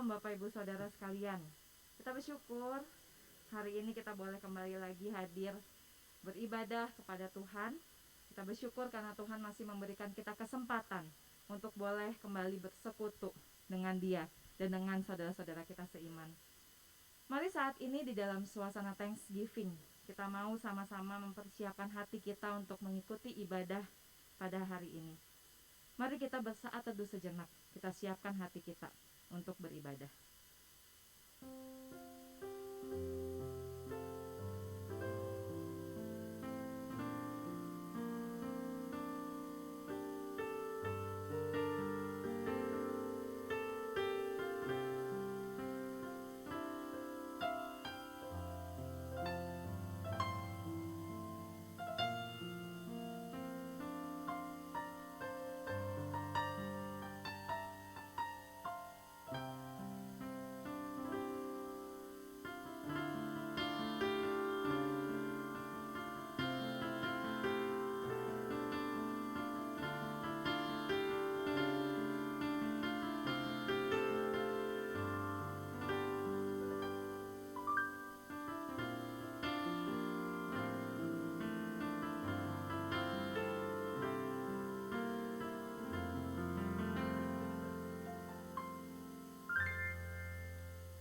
Shalom Bapak Ibu Saudara sekalian. Kita bersyukur hari ini kita boleh kembali lagi hadir beribadah kepada Tuhan. Kita bersyukur karena Tuhan masih memberikan kita kesempatan untuk boleh kembali bersekutu dengan Dia dan dengan saudara-saudara kita seiman. Mari saat ini di dalam suasana Thanksgiving, kita mau sama-sama mempersiapkan hati kita untuk mengikuti ibadah pada hari ini. Mari kita bersaat teduh sejenak, kita siapkan hati kita untuk beribadah.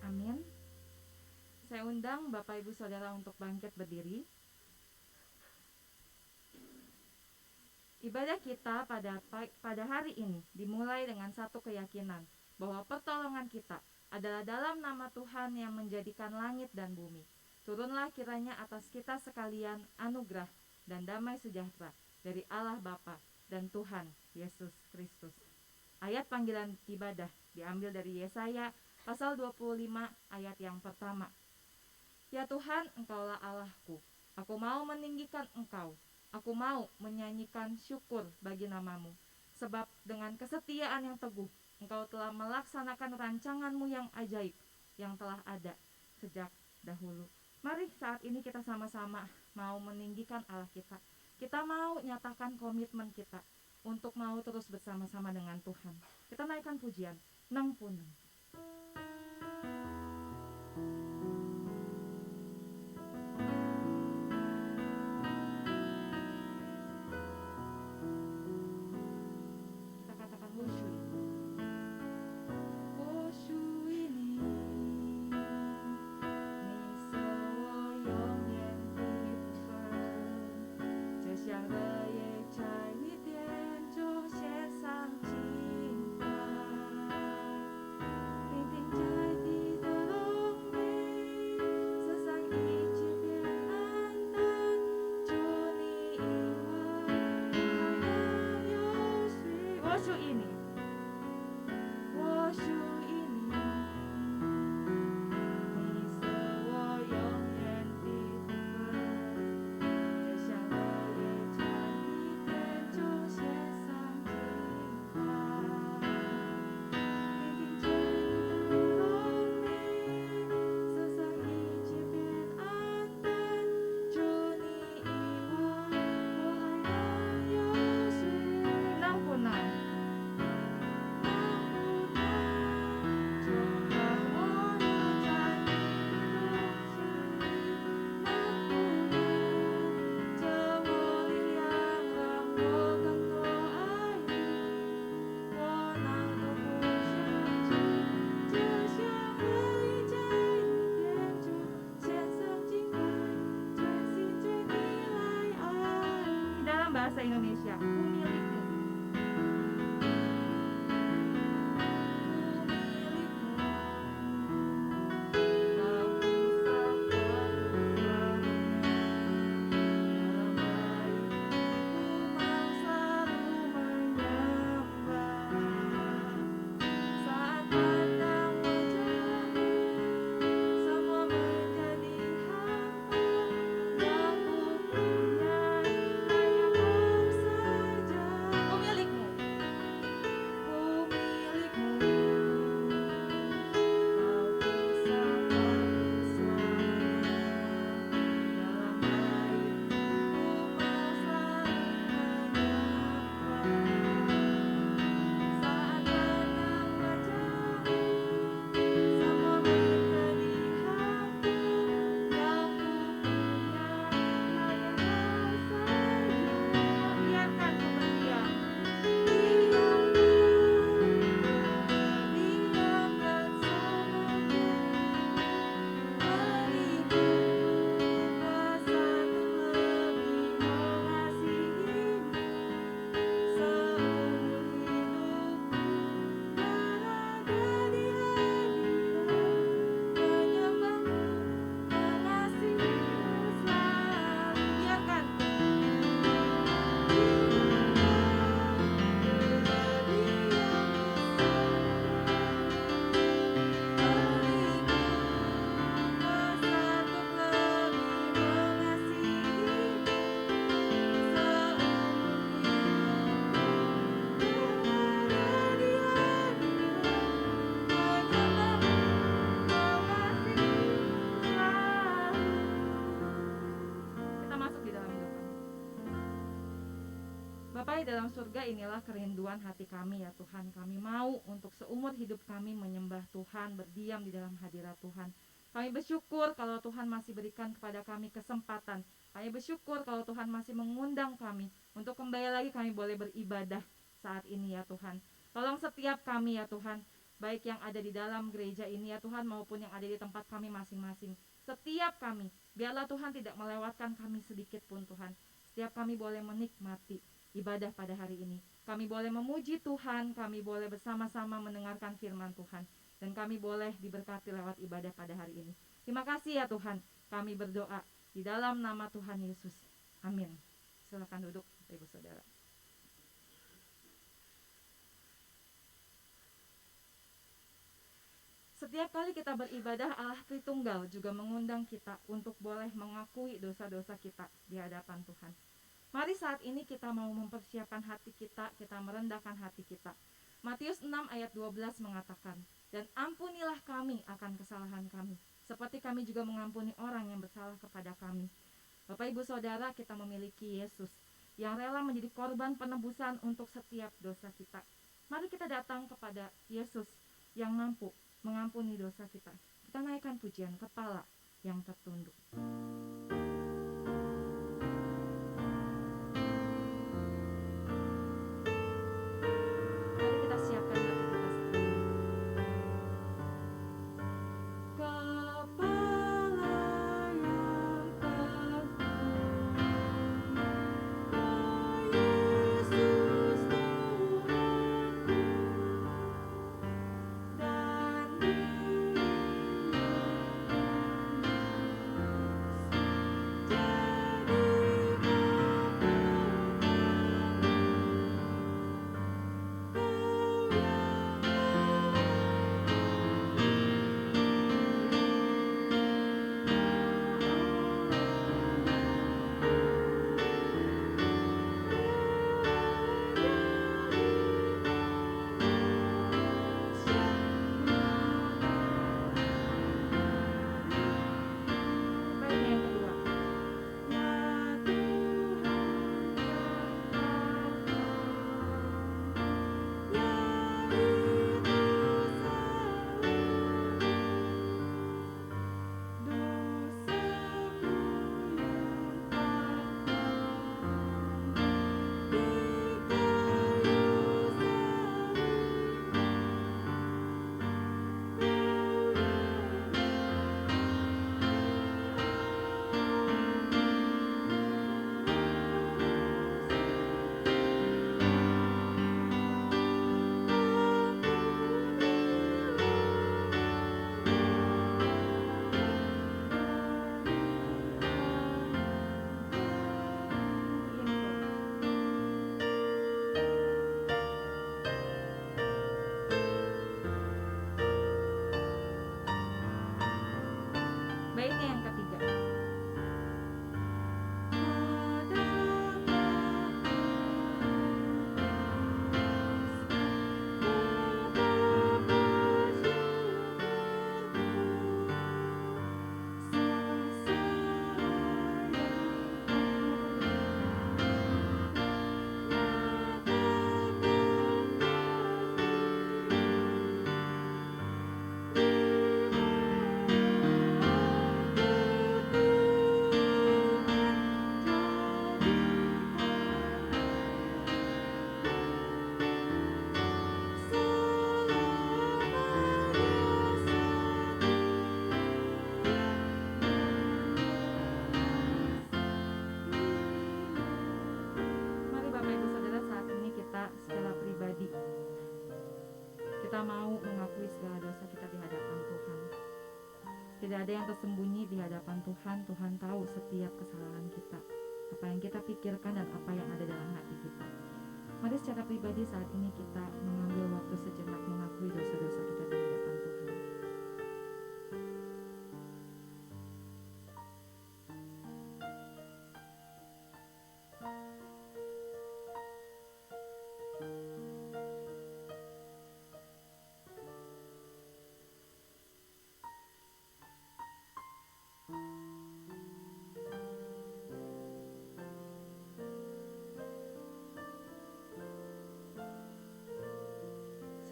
Amin. Saya undang Bapak Ibu Saudara untuk bangkit berdiri. Ibadah kita pada hari ini dimulai dengan satu keyakinan bahwa pertolongan kita adalah dalam nama Tuhan yang menjadikan langit dan bumi. Turunlah kiranya atas kita sekalian anugerah dan damai sejahtera dari Allah Bapa dan Tuhan Yesus Kristus. Ayat panggilan ibadah diambil dari Yesaya pasal 25 ayat yang pertama. Ya Tuhan, Engkaulah Allahku. Aku mau meninggikan Engkau. Aku mau menyanyikan syukur bagi nama-Mu. Sebab dengan kesetiaan yang teguh, Engkau telah melaksanakan rancangan-Mu yang ajaib, yang telah ada sejak dahulu. Mari saat ini kita sama-sama mau meninggikan Allah kita. Kita mau nyatakan komitmen kita untuk mau terus bersama-sama dengan Tuhan. Kita naikkan pujian, Nang Puneng. Bahasa Indonesia, milikmu. Semua menjadi hamba yang ku punyai, kayak bangsa Damai dalam surga inilah kerinduan hati kami ya Tuhan. Kami mau untuk seumur hidup kami menyembah Tuhan, berdiam di dalam hadirat Tuhan. Kami bersyukur kalau Tuhan masih berikan kepada kami kesempatan. Kami bersyukur kalau Tuhan masih mengundang kami untuk kembali lagi kami boleh beribadah saat ini ya Tuhan. Tolong setiap kami ya Tuhan, baik yang ada di dalam gereja ini ya Tuhan maupun yang ada di tempat kami masing-masing. Setiap kami, biarlah Tuhan tidak melewatkan kami sedikit pun Tuhan. Setiap kami boleh menikmati ibadah pada hari ini. Kami boleh memuji Tuhan, kami boleh bersama-sama mendengarkan firman Tuhan. Dan kami boleh diberkati lewat ibadah pada hari ini. Terima kasih ya Tuhan, kami berdoa di dalam nama Tuhan Yesus. Amin. Silakan duduk Ibu Saudara. Setiap kali kita beribadah, Allah Tritunggal juga mengundang kita untuk boleh mengakui dosa-dosa kita di hadapan Tuhan. Mari saat ini kita mau mempersiapkan hati kita merendahkan hati kita. Matius 6 ayat 12 mengatakan, dan ampunilah kami akan kesalahan kami, seperti kami juga mengampuni orang yang bersalah kepada kami. Bapak Ibu Saudara, kita memiliki Yesus yang rela menjadi korban penebusan untuk setiap dosa kita. Mari kita datang kepada Yesus yang mampu mengampuni dosa kita. Kita naikkan pujian kepala yang tertunduk. Mari kita siapkan hati kita sekarang. Kepala yang tertunduk, Yesus Tuhanku, dan baiknya yang ketiga. Mari Bapak Ibu Saudara, saat ini kita secara pribadi kita mau mengakui segala dosa kita di hadapan Tuhan. Tidak ada yang tersembunyi di hadapan Tuhan. Tuhan tahu setiap kesalahan kita, apa yang kita pikirkan dan apa yang ada dalam hati kita. Mari secara pribadi saat ini kita mengambil waktu sejenak mengakui dosa-dosa kita di hadapan Tuhan.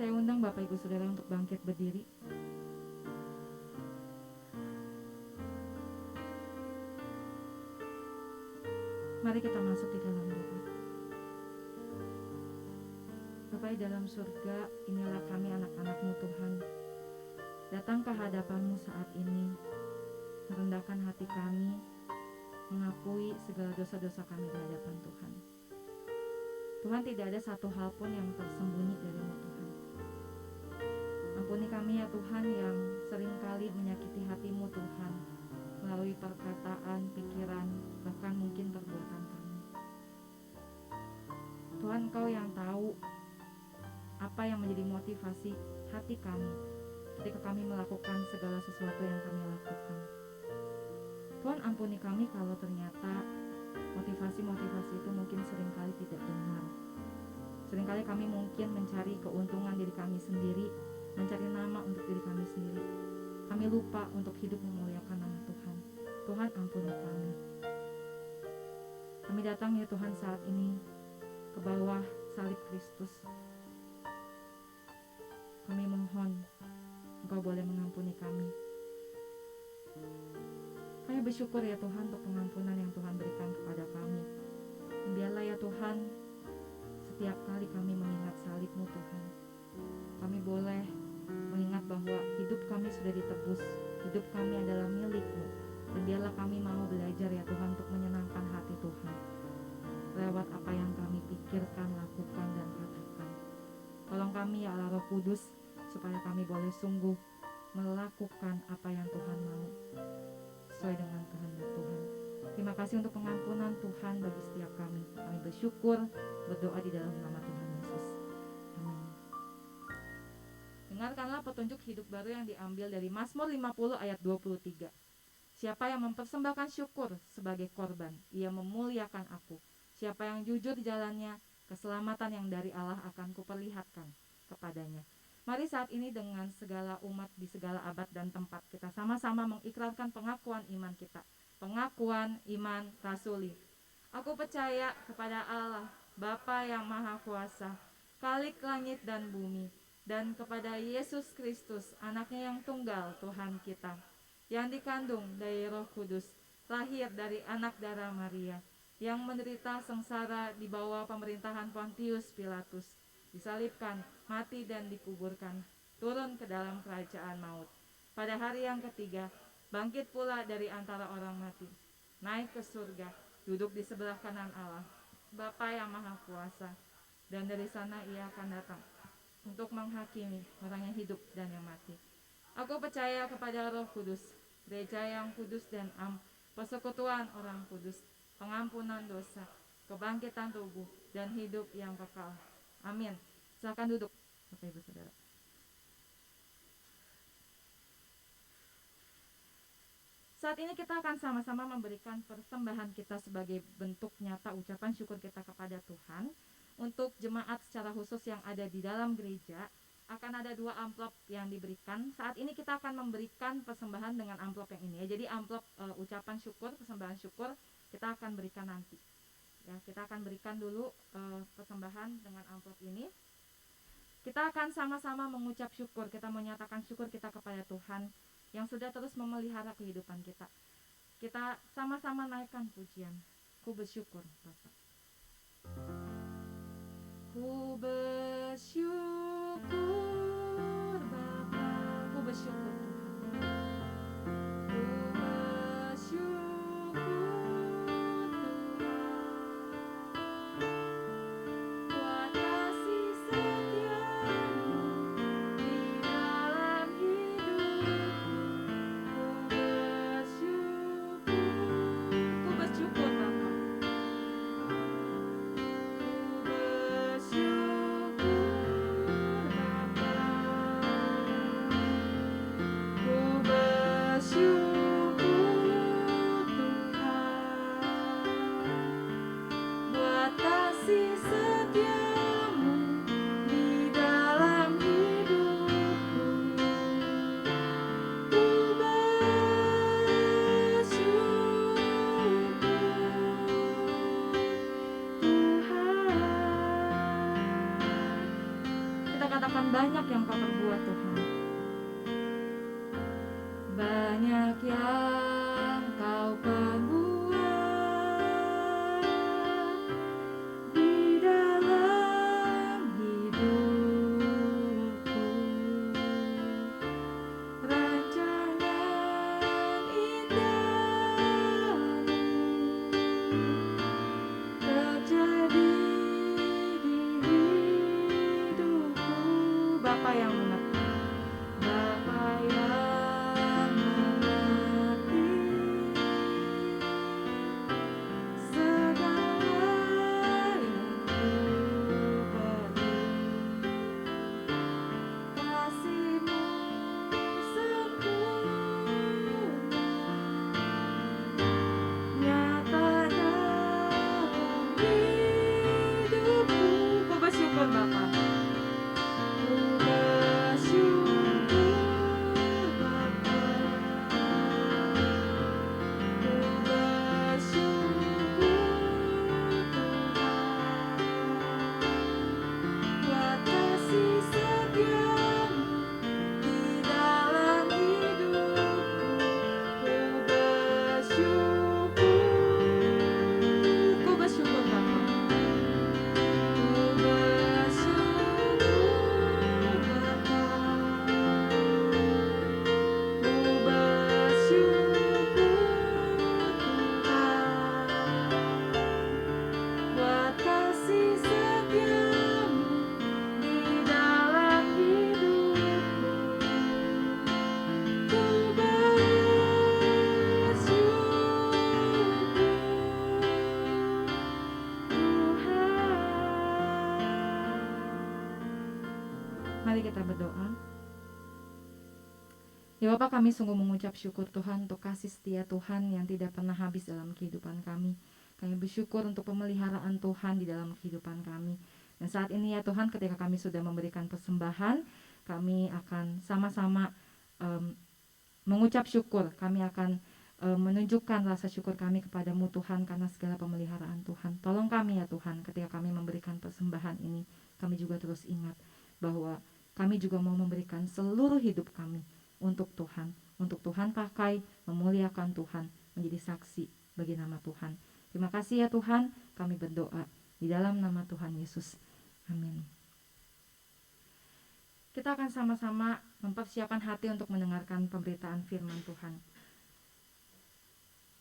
saya undang Bapak Ibu Saudara untuk bangkit berdiri. Mari kita masuk di dalam doa. Bapa di dalam surga, inilah kami anak-anak-Mu Tuhan, datang ke hadapan-Mu saat ini, merendahkan hati kami, mengakui segala dosa-dosa kami di hadapan Tuhan. Tuhan, tidak ada satu hal pun yang tersembunyi dari-Mu Tuhan. Ampuni kami ya Tuhan yang seringkali menyakiti hati-Mu Tuhan, melalui perkataan, pikiran, bahkan mungkin perbuatan kami. Tuhan, Engkau yang tahu apa yang menjadi motivasi hati kami ketika kami melakukan segala sesuatu yang kami lakukan. Tuhan, ampuni kami kalau ternyata motivasi-motivasi itu mungkin seringkali tidak benar. Seringkali kami mungkin mencari keuntungan diri kami sendiri, mencari nama untuk diri kami sendiri. Kami lupa untuk hidup memuliakan nama Tuhan. Tuhan, ampuni kami. Kami datang ya Tuhan saat ini ke bawah salib Kristus. Kami mohon Engkau boleh mengampuni kami. Kami bersyukur ya Tuhan untuk pengampunan yang Tuhan berikan kepada kami. Dan biarlah ya Tuhan, setiap kali kami mengingat salib-Mu Tuhan, kami boleh mengingat bahwa hidup kami sudah ditebus, hidup kami adalah milik-Mu. Dan biarlah kami mau belajar ya Tuhan untuk menyenangkan hati Tuhan lewat apa yang kami pikirkan, lakukan, dan katakan. Tolong kami ya Allah Roh Kudus, supaya kami boleh sungguh melakukan apa yang Tuhan mau sesuai dengan kehendak Tuhan. Terima kasih untuk pengampunan Tuhan bagi setiap kami. Kami bersyukur, berdoa di dalam nama Tuhan Yesus. Amin. Dengarkanlah petunjuk hidup baru yang diambil dari Mazmur 50 ayat 23. Siapa yang mempersembahkan syukur sebagai korban, ia memuliakan aku. Siapa yang jujur jalannya, keselamatan yang dari Allah akan kuperlihatkan kepadanya. Mari saat ini dengan segala umat di segala abad dan tempat, kita sama-sama mengikrarkan pengakuan iman kita. Pengakuan iman rasuli. Aku percaya kepada Allah, Bapa yang Maha Kuasa, Khalik langit dan bumi, dan kepada Yesus Kristus, anaknya yang tunggal, Tuhan kita, yang dikandung dari Roh Kudus, lahir dari anak darah Maria, yang menderita sengsara di bawah pemerintahan Pontius Pilatus, disalibkan, mati dan dikuburkan, turun ke dalam kerajaan maut. Pada hari yang ketiga, bangkit pula dari antara orang mati, naik ke surga, duduk di sebelah kanan Allah, Bapa yang Maha Kuasa, dan dari sana ia akan datang untuk menghakimi orang yang hidup dan yang mati. Aku percaya kepada Roh Kudus, gereja yang kudus dan persekutuan orang kudus, pengampunan dosa, kebangkitan tubuh, dan hidup yang kekal. Amin. Silakan duduk, Bapak Ibu Saudara. Saat ini kita akan sama-sama memberikan persembahan kita sebagai bentuk nyata ucapan syukur kita kepada Tuhan. Untuk jemaat secara khusus yang ada di dalam gereja, akan ada 2 amplop yang diberikan. Saat ini kita akan memberikan persembahan dengan amplop yang ini ya. Jadi amplop ucapan syukur, persembahan syukur kita akan berikan nanti. Ya, kita akan berikan dulu persembahan dengan amplop ini. Kita akan sama-sama mengucap syukur, kita menyatakan syukur kita kepada Tuhan yang sudah terus memelihara kehidupan kita. Kita sama-sama naikkan pujian. Ku bersyukur, Bapak. Ku bersyukur, Bapak. Ku bersyukur, Tuhan. Ku bersyukur, Tuhan. Buat kasih setiamu di dalam hidupku. Ku bersyukur, Bapak. Ku bersyukur. akan banyak yang Kau perbuat Tuhan. Banyak yang Kau perbuat di dalam hidupku. Rancangan indahmu terjadi di hidupku. Bapa yang mengerti, Bapa yang mengerti segala yang ku perlu. Kasih-Mu sempurna nyata dalam hidupku. Ku bersyukur Bapa. Ku bersyukur Bapa. Ku bersyukur Tuhan buat kasih setia-Mu di dalam hidupku. Ku bersyukur Bapa. Ku bersyukur Bapa. Ku bersyukur Tuhan buat kasih setia-Mu di dalam hidupku. Ku bersyukur Tuhan. Mari kita berdoa. Ya Bapa, kami sungguh mengucap syukur Tuhan untuk kasih setia Tuhan yang tidak pernah habis dalam kehidupan kami. Kami bersyukur untuk pemeliharaan Tuhan di dalam kehidupan kami. Dan saat ini ya Tuhan, ketika kami sudah memberikan persembahan, kami akan sama-sama mengucap syukur. Kami akan menunjukkan rasa syukur kami kepadamu Tuhan karena segala pemeliharaan Tuhan. Tolong kami ya Tuhan, ketika kami memberikan persembahan ini, kami juga terus ingat bahwa kami juga mau memberikan seluruh hidup kami untuk Tuhan pakai, memuliakan Tuhan, menjadi saksi bagi nama Tuhan. Terima kasih ya Tuhan, kami berdoa di dalam nama Tuhan Yesus. Amin. Kita akan sama-sama mempersiapkan hati untuk mendengarkan pemberitaan firman Tuhan.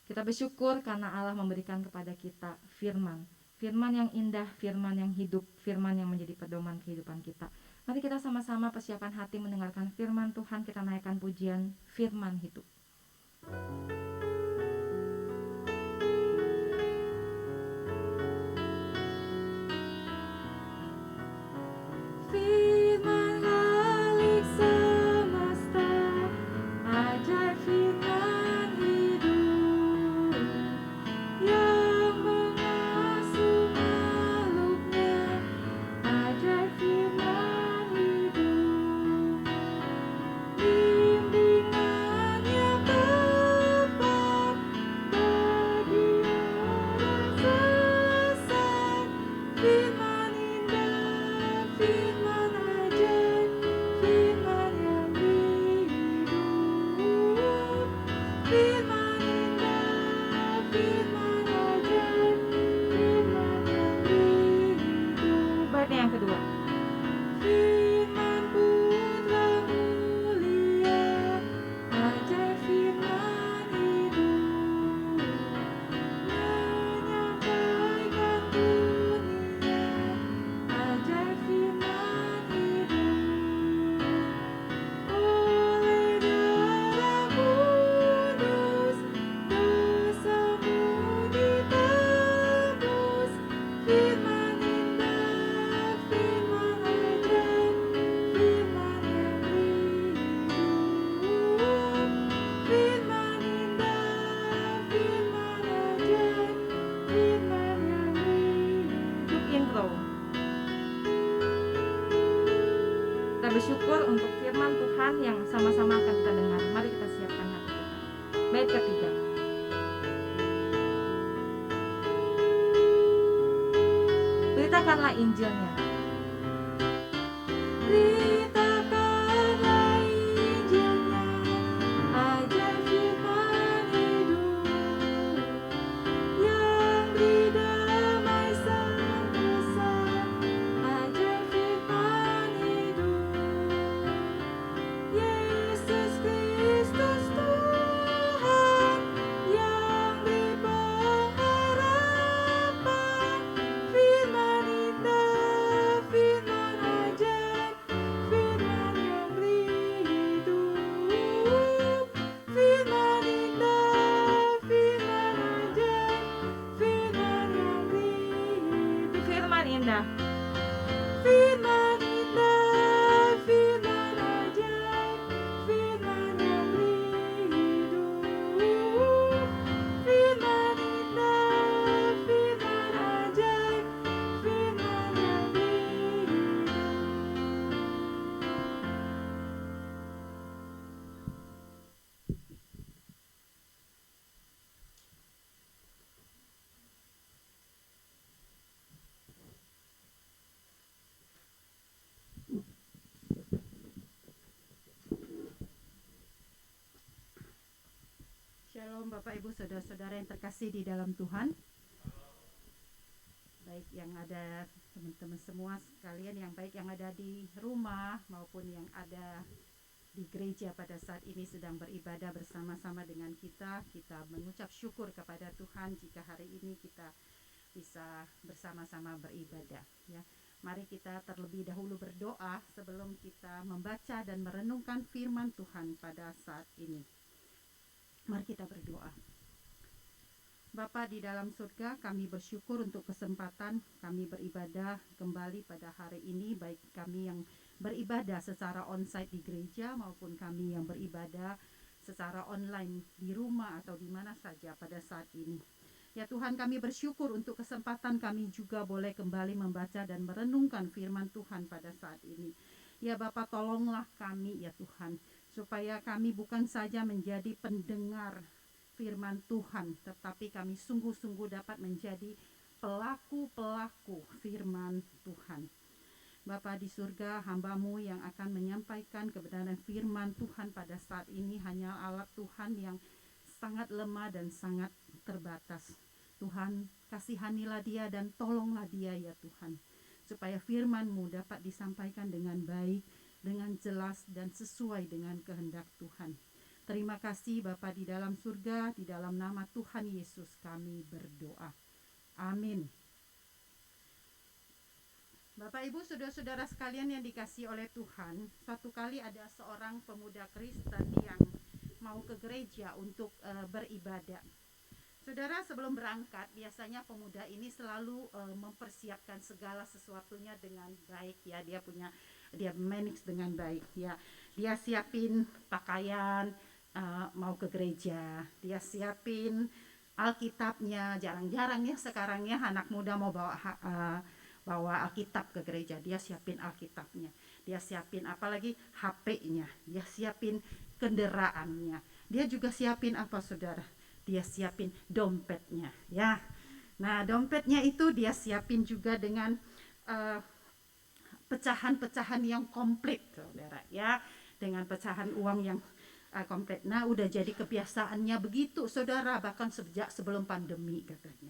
Kita bersyukur karena Allah memberikan kepada kita firman yang indah, firman yang hidup, firman yang menjadi pedoman kehidupan kita. Mari kita sama-sama persiapan hati mendengarkan firman Tuhan. Kita naikkan pujian firman hidup. Firman Khalik semesta, ajaib firman hidup yang mengasuh makhluknya, ajaib firman hidup, bimbingan yang tepat bagi orang sesat, firman indah, firman ajaib, firman yang hidup, firman indah, firman ajaib, firman yang hidup. Bait yang kedua. Firman Putra mulia, ajaib firman hidup, menyampaikan dunia, ajaib firman hidup. Oleh darah kudus, dosamu ditebus, firman indah, firman ajaib, firman yang hidup, firman indah, firman ajaib, firman yang hidup. Intro. Kita bersyukur untuk firman Tuhan yang sama-sama akan kita dengar. Mari kita siapkan hati kita. Bait ketiga. Beritakanlah Injilnya. Bapak Ibu Saudara-saudara yang terkasih di dalam Tuhan, baik yang ada teman-teman semua sekalian, yang baik yang ada di rumah maupun yang ada di gereja pada saat ini sedang beribadah bersama-sama dengan kita mengucap syukur kepada Tuhan jika hari ini kita bisa bersama-sama beribadah, ya. Mari kita terlebih dahulu berdoa sebelum kita membaca dan merenungkan firman Tuhan pada saat ini. Mari kita berdoa. Bapa di dalam surga, kami bersyukur untuk kesempatan kami beribadah kembali pada hari ini, baik kami yang beribadah secara onsite di gereja maupun kami yang beribadah secara online di rumah atau di mana saja pada saat ini. Ya Tuhan, kami bersyukur untuk kesempatan kami juga boleh kembali membaca dan merenungkan firman Tuhan pada saat ini. Ya Bapa, tolonglah kami ya Tuhan, supaya kami bukan saja menjadi pendengar firman Tuhan, tetapi kami sungguh-sungguh dapat menjadi pelaku-pelaku firman Tuhan. Bapa di surga, hamba-Mu yang akan menyampaikan kebenaran firman Tuhan pada saat ini hanya alat Tuhan yang sangat lemah dan sangat terbatas. Tuhan, kasihanilah dia dan tolonglah dia ya Tuhan, supaya firman-Mu dapat disampaikan dengan baik, dengan jelas dan sesuai dengan kehendak Tuhan. Terima kasih Bapa di dalam surga, di dalam nama Tuhan Yesus kami berdoa. Amin. Bapak Ibu saudara-saudara sekalian yang dikasihi oleh Tuhan, suatu kali ada seorang pemuda Kristen yang mau ke gereja untuk beribadah. Saudara, sebelum berangkat biasanya pemuda ini selalu mempersiapkan segala sesuatunya dengan baik, ya. Dia manage dengan baik, ya. Dia siapin pakaian mau ke gereja, dia siapin Alkitabnya. Jarang-jarang ya sekarang ya anak muda mau bawa Alkitab ke gereja. Dia siapin Alkitabnya, dia siapin apalagi HP-nya, dia siapin kendaraannya, dia juga siapin apa saudara? Dia siapin dompetnya, ya. Nah, dompetnya itu dia siapin juga dengan pecahan-pecahan yang komplit, saudara, ya, dengan pecahan uang yang komplit. Nah, udah jadi kebiasaannya begitu, saudara, bahkan sejak sebelum pandemi katanya.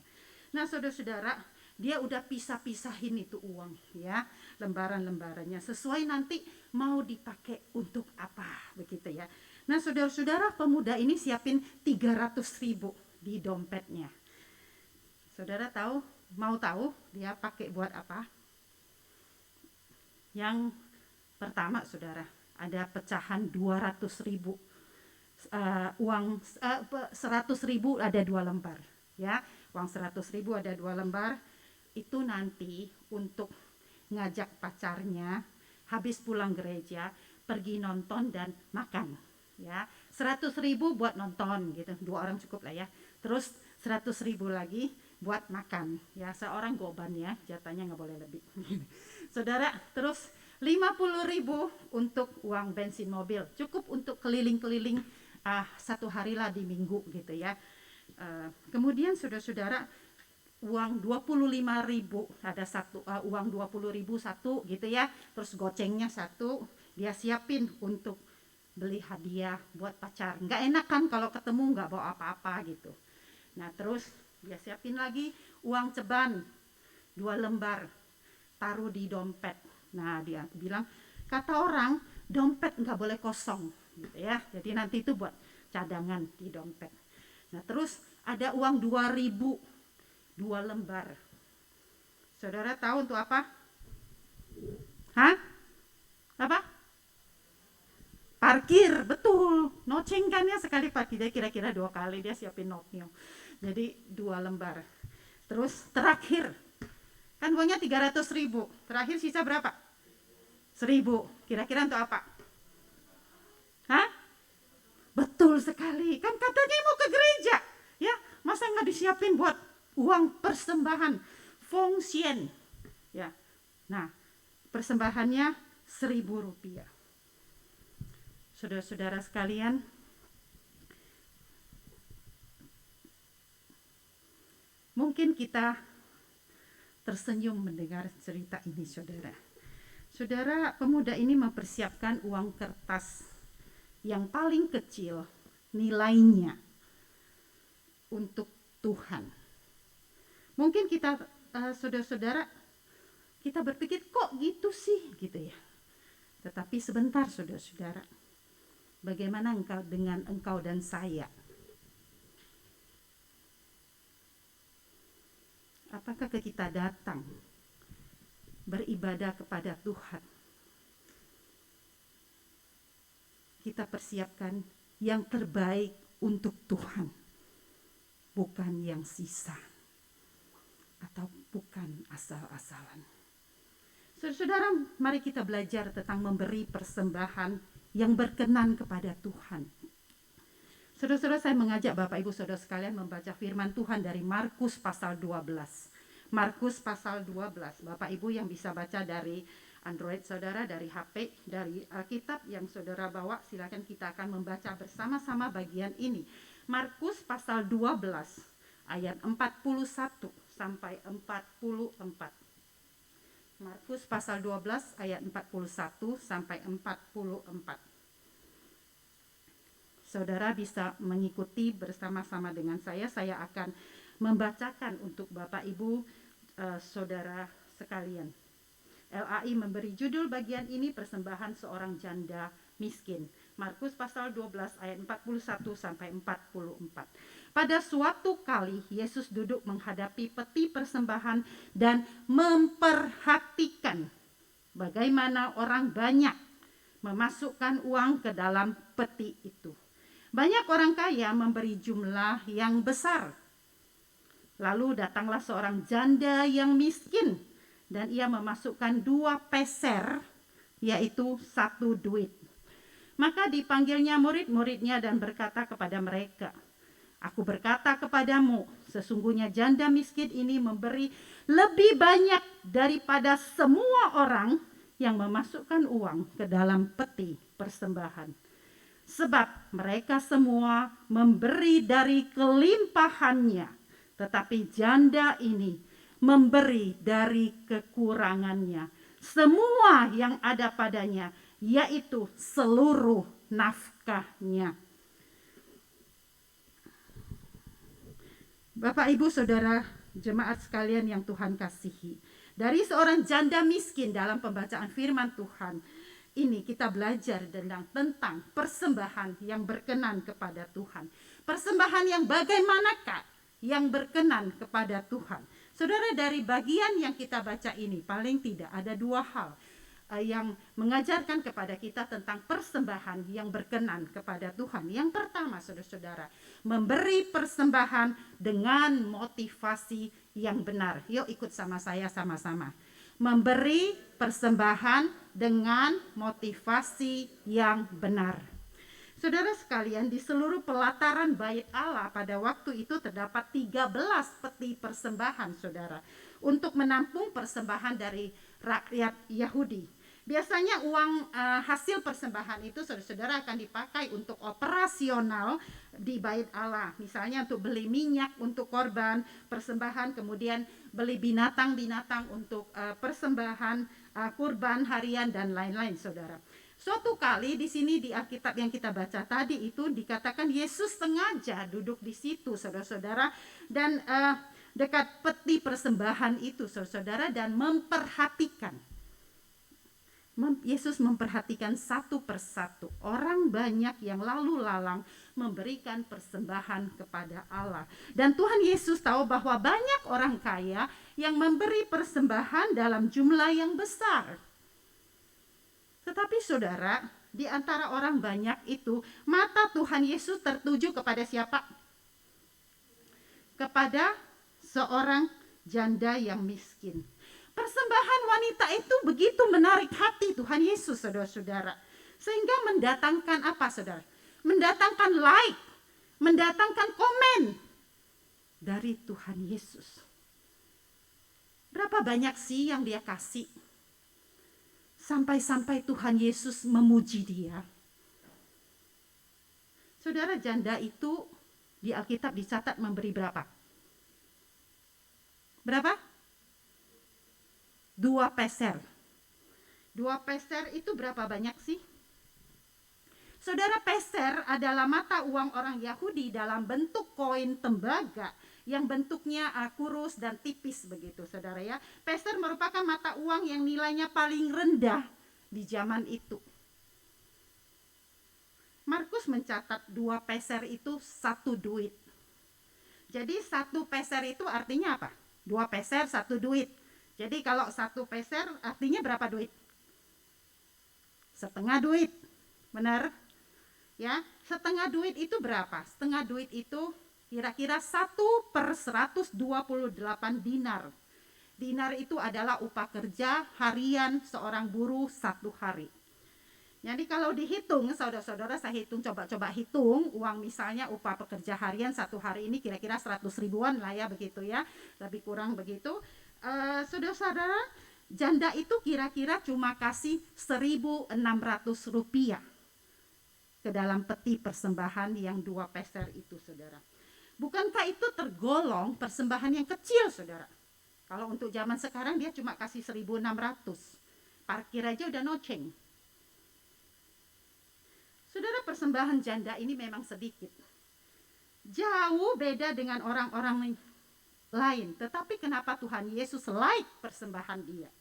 Nah, saudara-saudara, dia udah pisah-pisahin itu uang, ya, lembaran-lembarannya sesuai nanti mau dipakai untuk apa, begitu ya. Nah, saudara-saudara, pemuda ini siapin 300.000 di dompetnya. Saudara mau tahu dia pakai buat apa? Yang pertama, saudara, ada pecahan 200.000. Uang 100.000 ada 2 lembar, ya. Uang 100.000 ada 2 lembar. Itu nanti untuk ngajak pacarnya habis pulang gereja pergi nonton dan makan, ya. 100.000 buat nonton gitu, 2 orang cukup lah ya. Terus 100.000 lagi buat makan, ya, seorang goban ya, jatahnya nggak boleh lebih. Saudara, terus 50.000 untuk uang bensin mobil, cukup untuk keliling-keliling 1 hari lah di minggu gitu ya. Kemudian saudara-saudara, uang 25.000 ada satu, uang 20.000 satu gitu ya. Terus gocengnya satu dia siapin untuk beli hadiah buat pacar. Nggak enak kan kalau ketemu nggak bawa apa-apa gitu. Nah, terus dia siapin lagi uang ceban 2 lembar, taruh di dompet. Nah, dia bilang, kata orang dompet nggak boleh kosong gitu ya. Jadi nanti itu buat cadangan di dompet. Nah, terus ada uang 2.000, 2 lembar. Saudara tahu untuk apa? Hah? Apa? Parkir, betul. Noceng kan ya, sekali parkir, dia kira-kira 2 kali dia siapin notnya. Jadi 2 lembar. Terus terakhir, kan uangnya 300.000. Terakhir sisa berapa? 1.000. Kira-kira untuk apa? Hah? Betul sekali. Kan katanya mau ke gereja, ya. Masa nggak disiapin buat uang persembahan, fongsian, ya. Nah, persembahannya 1.000 rupiah. Saudara-saudara sekalian, mungkin kita tersenyum mendengar cerita ini, saudara. Saudara, pemuda ini mempersiapkan uang kertas yang paling kecil nilainya untuk Tuhan. Mungkin kita saudara-saudara, kita berpikir kok gitu sih gitu ya. Tetapi sebentar saudara-saudara, bagaimana dengan engkau dan saya? Apakah kita datang beribadah kepada Tuhan? Kita persiapkan yang terbaik untuk Tuhan, bukan yang sisa atau bukan asal-asalan. Saudara-saudara, mari kita belajar tentang memberi persembahan yang berkenan kepada Tuhan. Saudara-saudara, saya mengajak Bapak Ibu Saudara sekalian membaca firman Tuhan dari Markus pasal 12. Markus pasal 12. Bapak Ibu yang bisa baca dari Android saudara, dari HP, dari Alkitab yang saudara bawa, silakan kita akan membaca bersama-sama bagian ini. Markus pasal 12 ayat 41 sampai 44. Markus pasal 12 ayat 41 sampai 44. Saudara bisa mengikuti bersama-sama dengan saya akan membacakan untuk Bapak Ibu saudara sekalian. LAI memberi judul bagian ini persembahan seorang janda miskin. Markus pasal 12 ayat 41 sampai 44. Pada suatu kali Yesus duduk menghadapi peti persembahan dan memperhatikan bagaimana orang banyak memasukkan uang ke dalam peti itu. Banyak orang kaya memberi jumlah yang besar. Lalu datanglah seorang janda yang miskin dan ia memasukkan 2 peser, yaitu 1 duit. Maka dipanggilnya murid-muridnya dan berkata kepada mereka, "Aku berkata kepadamu, sesungguhnya janda miskin ini memberi lebih banyak daripada semua orang yang memasukkan uang ke dalam peti persembahan. Sebab mereka semua memberi dari kelimpahannya, tetapi janda ini memberi dari kekurangannya, semua yang ada padanya, yaitu seluruh nafkahnya." Bapak Ibu Saudara jemaat sekalian yang Tuhan kasihi, dari seorang janda miskin dalam pembacaan firman Tuhan ini kita belajar tentang persembahan yang berkenan kepada Tuhan. Persembahan yang bagaimanakah yang berkenan kepada Tuhan? Saudara, dari bagian yang kita baca ini paling tidak ada 2 hal yang mengajarkan kepada kita tentang persembahan yang berkenan kepada Tuhan. Yang pertama, saudara-saudara, memberi persembahan dengan motivasi yang benar. Yuk ikut sama saya sama-sama. Memberi persembahan dengan motivasi yang benar. Saudara sekalian, di seluruh pelataran bait Allah pada waktu itu terdapat 13 peti persembahan, saudara, untuk menampung persembahan dari rakyat Yahudi. Biasanya uang hasil persembahan itu saudara-saudara akan dipakai untuk operasional di bait Allah. Misalnya untuk beli minyak untuk korban persembahan, kemudian beli binatang-binatang untuk persembahan kurban harian dan lain-lain, saudara. Suatu kali di sini di Alkitab yang kita baca tadi itu dikatakan Yesus sengaja duduk di situ, saudara-saudara, dan dekat peti persembahan itu, saudara-saudara, dan memperhatikan. Yesus memperhatikan satu persatu orang banyak yang lalu lalang memberikan persembahan kepada Allah. Dan Tuhan Yesus tahu bahwa banyak orang kaya yang memberi persembahan dalam jumlah yang besar. Tetapi saudara, di antara orang banyak itu, mata Tuhan Yesus tertuju kepada siapa? Kepada seorang janda yang miskin. Persembahan wanita itu begitu menarik hati Tuhan Yesus, saudara-saudara, sehingga mendatangkan apa, saudara? Mendatangkan like, mendatangkan komen dari Tuhan Yesus. Berapa banyak sih yang dia kasih? Sampai-sampai Tuhan Yesus memuji dia. Saudara, janda itu di Alkitab dicatat memberi berapa? Berapa? 2 peser. 2 peser itu berapa banyak sih? Saudara, peser adalah mata uang orang Yahudi dalam bentuk koin tembaga yang bentuknya kurus dan tipis begitu, saudara ya. Peser merupakan mata uang yang nilainya paling rendah di zaman itu. Markus mencatat 2 peser itu 1 duit. Jadi 1 peser itu artinya apa? 2 peser 1 duit. Jadi kalau 1 peser artinya berapa duit? Setengah duit. Benar? Ya, setengah duit itu berapa? Setengah duit itu kira-kira 1/128 dinar. Dinar itu adalah upah kerja harian seorang buruh 1 hari. Jadi kalau dihitung, saudara-saudara, saya hitung, coba hitung uang, misalnya upah pekerja harian 1 hari ini kira-kira 100 ribuan lah ya, begitu ya, lebih kurang begitu. Saudara-saudara, janda itu kira-kira cuma kasih 1.600 rupiah ke dalam peti persembahan yang 2 peser itu, saudara. Bukankah itu tergolong persembahan yang kecil, saudara? Kalau untuk zaman sekarang dia cuma kasih 1.600, parkir aja udah noceng. Saudara, persembahan janda ini memang sedikit, jauh beda dengan orang-orang lain. Tetapi kenapa Tuhan Yesus like persembahan dia?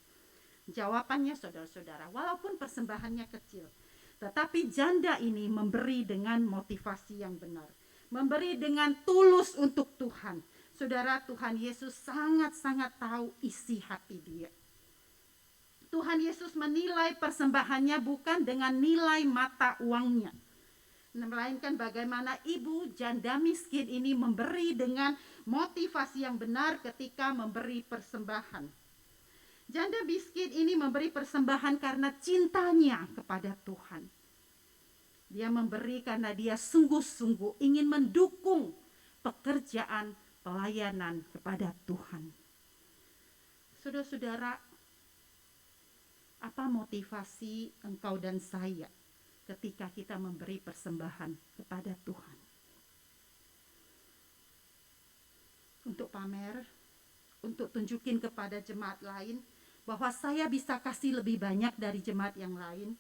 Jawabannya, saudara-saudara, walaupun persembahannya kecil, tetapi janda ini memberi dengan motivasi yang benar, memberi dengan tulus untuk Tuhan. Saudara, Tuhan Yesus sangat-sangat tahu isi hati dia. Tuhan Yesus menilai persembahannya bukan dengan nilai mata uangnya, melainkan bagaimana ibu janda miskin ini memberi dengan motivasi yang benar ketika memberi persembahan. Janda miskin ini memberi persembahan karena cintanya kepada Tuhan. Dia memberi karena dia sungguh-sungguh ingin mendukung pekerjaan pelayanan kepada Tuhan. Saudara-saudara, apa motivasi engkau dan saya ketika kita memberi persembahan kepada Tuhan? Untuk pamer, untuk tunjukin kepada jemaat lain bahwa saya bisa kasih lebih banyak dari jemaat yang lain,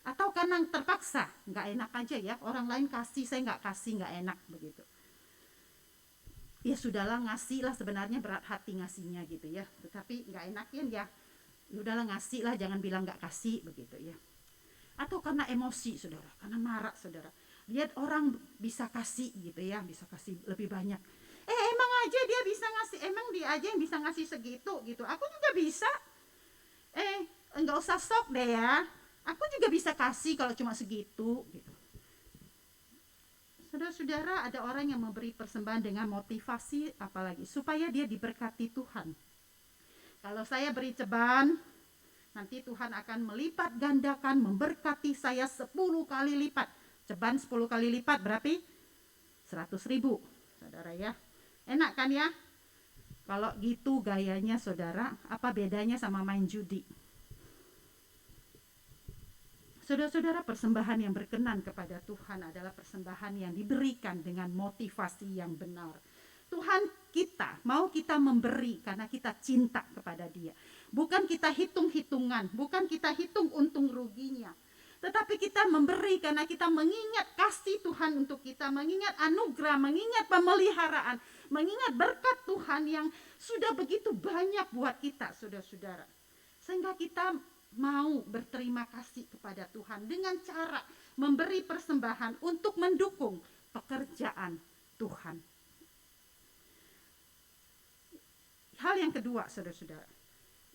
atau karena terpaksa, nggak enak aja ya, orang lain kasih saya nggak kasih, nggak enak begitu. Ya sudahlah, ngasih lah, sebenarnya berat hati ngasihnya gitu ya, tetapi nggak enakin ya, udahlah ngasih lah, jangan bilang nggak kasih begitu ya. Atau karena emosi, saudara, karena marah, saudara, lihat orang bisa kasih gitu ya, bisa kasih lebih banyak, emang aja dia bisa ngasih, emang dia aja yang bisa ngasih segitu gitu, aku juga bisa, nggak usah sok deh ya, aku juga bisa kasih kalau cuma segitu gitu. Saudara-saudara, ada orang yang memberi persembahan dengan motivasi apalagi supaya dia diberkati Tuhan. Kalau saya beri ceban, nanti Tuhan akan melipat gandakan, memberkati saya 10 kali lipat. Ceban 10 kali lipat berarti 100.000, saudara ya. Enak kan ya? Kalau gitu gayanya, saudara, apa bedanya sama main judi? Saudara-saudara, persembahan yang berkenan kepada Tuhan adalah persembahan yang diberikan dengan motivasi yang benar. Tuhan kita mau kita memberi karena kita cinta kepada dia. Bukan kita hitung-hitungan, bukan kita hitung untung ruginya, tetapi kita memberi karena kita mengingat kasih Tuhan untuk kita, mengingat anugerah, mengingat pemeliharaan, mengingat berkat Tuhan yang sudah begitu banyak buat kita, saudara-saudara. Sehingga kita mau berterima kasih kepada Tuhan dengan cara memberi persembahan untuk mendukung pekerjaan Tuhan. Hal yang kedua, saudara-saudara,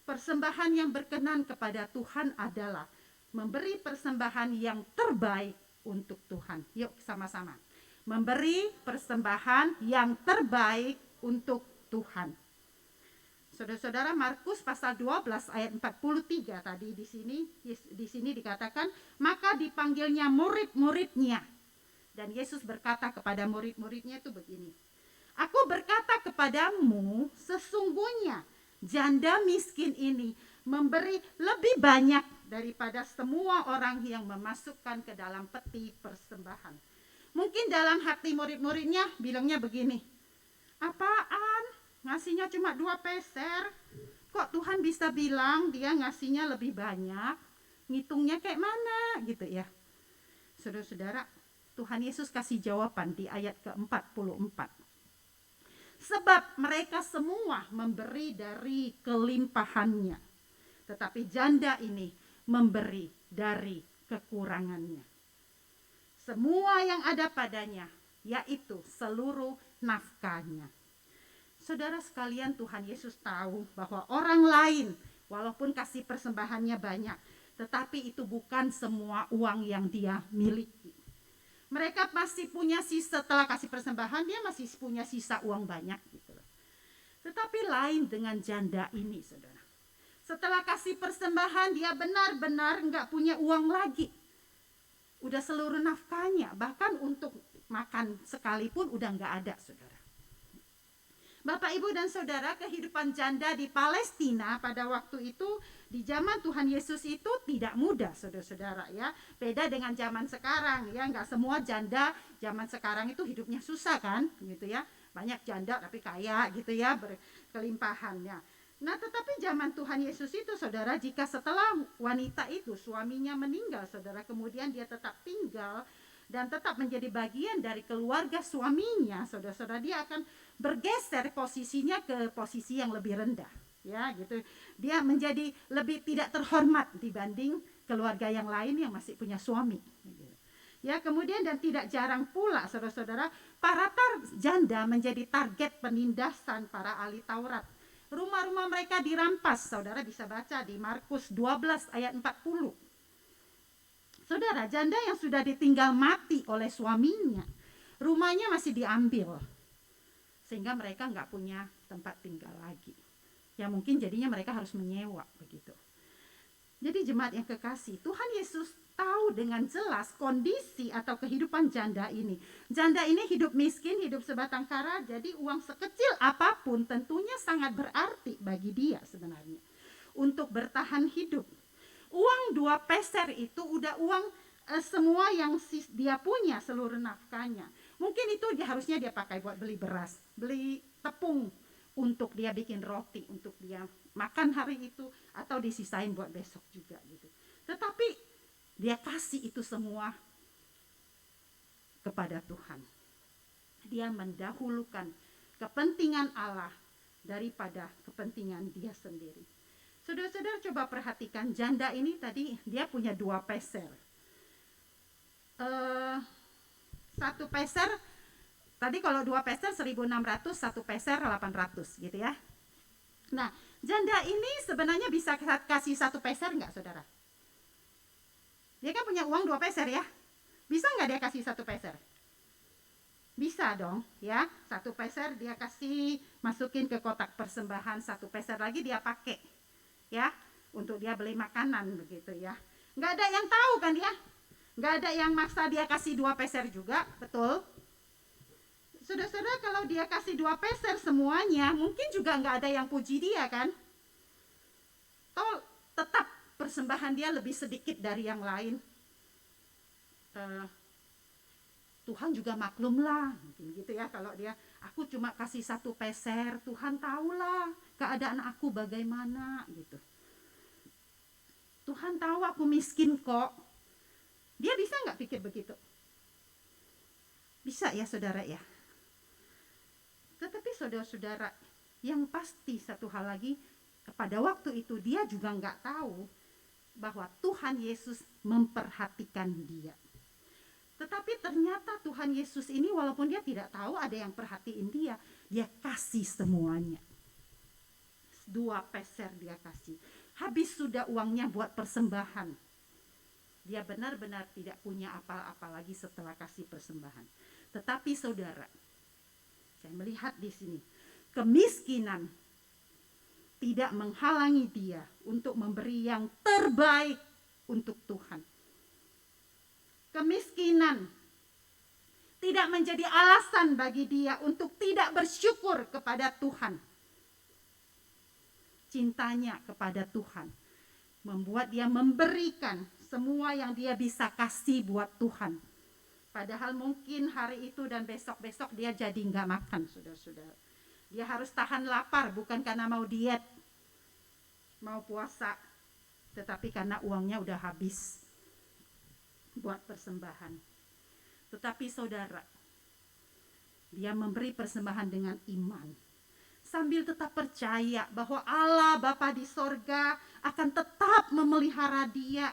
persembahan yang berkenan kepada Tuhan adalah memberi persembahan yang terbaik untuk Tuhan. Yuk sama-sama, memberi persembahan yang terbaik untuk Tuhan. Saudara-saudara, Markus pasal 12 ayat 43 tadi di sini dikatakan, maka dipanggilnya murid-muridnya, dan Yesus berkata kepada murid-muridnya itu begini, aku berkata kepadamu, sesungguhnya janda miskin ini memberi lebih banyak daripada semua orang yang memasukkan ke dalam peti persembahan. Mungkin dalam hati murid-muridnya bilangnya begini, apaan? Ngasihnya cuma 2 peser. Kok Tuhan bisa bilang dia ngasihnya lebih banyak? Ngitungnya kayak mana gitu ya. Saudara-saudara, Tuhan Yesus kasih jawaban di ayat ke-44. Sebab mereka semua memberi dari kelimpahannya, tetapi janda ini memberi dari kekurangannya. Semua yang ada padanya, yaitu seluruh nafkahnya. Saudara sekalian, Tuhan Yesus tahu bahwa orang lain walaupun kasih persembahannya banyak, tetapi itu bukan semua uang yang dia miliki. Mereka pasti punya sisa, setelah kasih persembahan dia masih punya sisa uang banyak gitu. Tetapi lain dengan janda ini, saudara. Setelah kasih persembahan dia benar-benar enggak punya uang lagi. Udah seluruh nafkahnya, bahkan untuk makan sekalipun udah enggak ada, saudara. Bapak, Ibu, dan Saudara, kehidupan janda di Palestina pada waktu itu, di zaman Tuhan Yesus itu tidak mudah, saudara-saudara ya. Beda dengan zaman sekarang ya, nggak semua janda zaman sekarang itu hidupnya susah kan, gitu ya. Banyak janda tapi kaya gitu ya, berkelimpahannya. Nah, tetapi zaman Tuhan Yesus itu, saudara, jika setelah wanita itu suaminya meninggal, saudara, kemudian dia tetap tinggal dan tetap menjadi bagian dari keluarga suaminya, saudara-saudara, dia akan bergeser posisinya ke posisi yang lebih rendah, ya gitu. Dia menjadi lebih tidak terhormat dibanding keluarga yang lain yang masih punya suami. Ya, kemudian dan tidak jarang pula, saudara-saudara, para janda menjadi target penindasan para ahli Taurat. Rumah-rumah mereka dirampas, saudara bisa baca di Markus 12 ayat 40. Saudara, janda yang sudah ditinggal mati oleh suaminya, rumahnya masih diambil, sehingga mereka nggak punya tempat tinggal lagi. Ya mungkin jadinya mereka harus menyewa begitu. Jadi jemaat yang kekasih, Tuhan Yesus tahu dengan jelas kondisi atau kehidupan janda ini. Janda ini hidup miskin, hidup sebatang kara, jadi uang sekecil apapun tentunya sangat berarti bagi dia sebenarnya untuk bertahan hidup. Uang 2 peser itu udah uang semua yang dia punya, seluruh nafkahnya. Mungkin itu harusnya dia pakai buat beli beras, beli tepung untuk dia bikin roti, untuk dia makan hari itu, atau disisain buat besok juga gitu. Tetapi dia kasih itu semua kepada Tuhan. Dia mendahulukan kepentingan Allah daripada kepentingan dia sendiri. Saudara-saudara, coba perhatikan janda ini tadi dia punya 2 peser. 1 peser tadi, kalau 2 peser 1.600, 1 peser 800 gitu ya. Nah, janda ini sebenarnya bisa kasih 1 peser enggak, saudara? Dia kan punya uang 2 peser ya. Bisa enggak dia kasih 1 peser? Bisa dong ya. 1 peser dia kasih, masukin ke kotak persembahan, 1 peser lagi dia pakai ya untuk dia beli makanan begitu ya. Enggak ada yang tahu kan ya. Enggak ada yang maksa dia kasih 2 peser juga, betul? Saudara-saudara, kalau dia kasih 2 peser semuanya, mungkin juga enggak ada yang puji dia kan? Toh tetap persembahan dia lebih sedikit dari yang lain. Tuhan juga maklum lah, mungkin gitu ya, kalau dia, aku cuma kasih 1 peser, Tuhan tahulah keadaan aku bagaimana gitu. Tuhan tahu aku miskin kok. Dia bisa nggak pikir begitu? Bisa ya, saudara ya. Tetapi saudara-saudara, yang pasti satu hal lagi, pada waktu itu dia juga nggak tahu bahwa Tuhan Yesus memperhatikan dia. Tetapi ternyata Tuhan Yesus ini walaupun dia tidak tahu ada yang perhatiin dia, dia kasih semuanya. 2 peser dia kasih. Habis sudah uangnya buat persembahan. Dia benar-benar tidak punya apa-apa lagi setelah kasih persembahan. Tetapi saudara, saya melihat di sini, kemiskinan tidak menghalangi dia untuk memberi yang terbaik untuk Tuhan. Kemiskinan tidak menjadi alasan bagi dia untuk tidak bersyukur kepada Tuhan. Cintanya kepada Tuhan membuat dia memberikan semua yang dia bisa kasih buat Tuhan. Padahal mungkin hari itu dan besok-besok dia jadi nggak makan, saudara-saudara. Dia harus tahan lapar, bukan karena mau diet, mau puasa, tetapi karena uangnya udah habis. buat persembahan. Tetapi saudara, dia memberi persembahan dengan iman, sambil tetap percaya bahwa Allah Bapa di sorga akan tetap memelihara dia.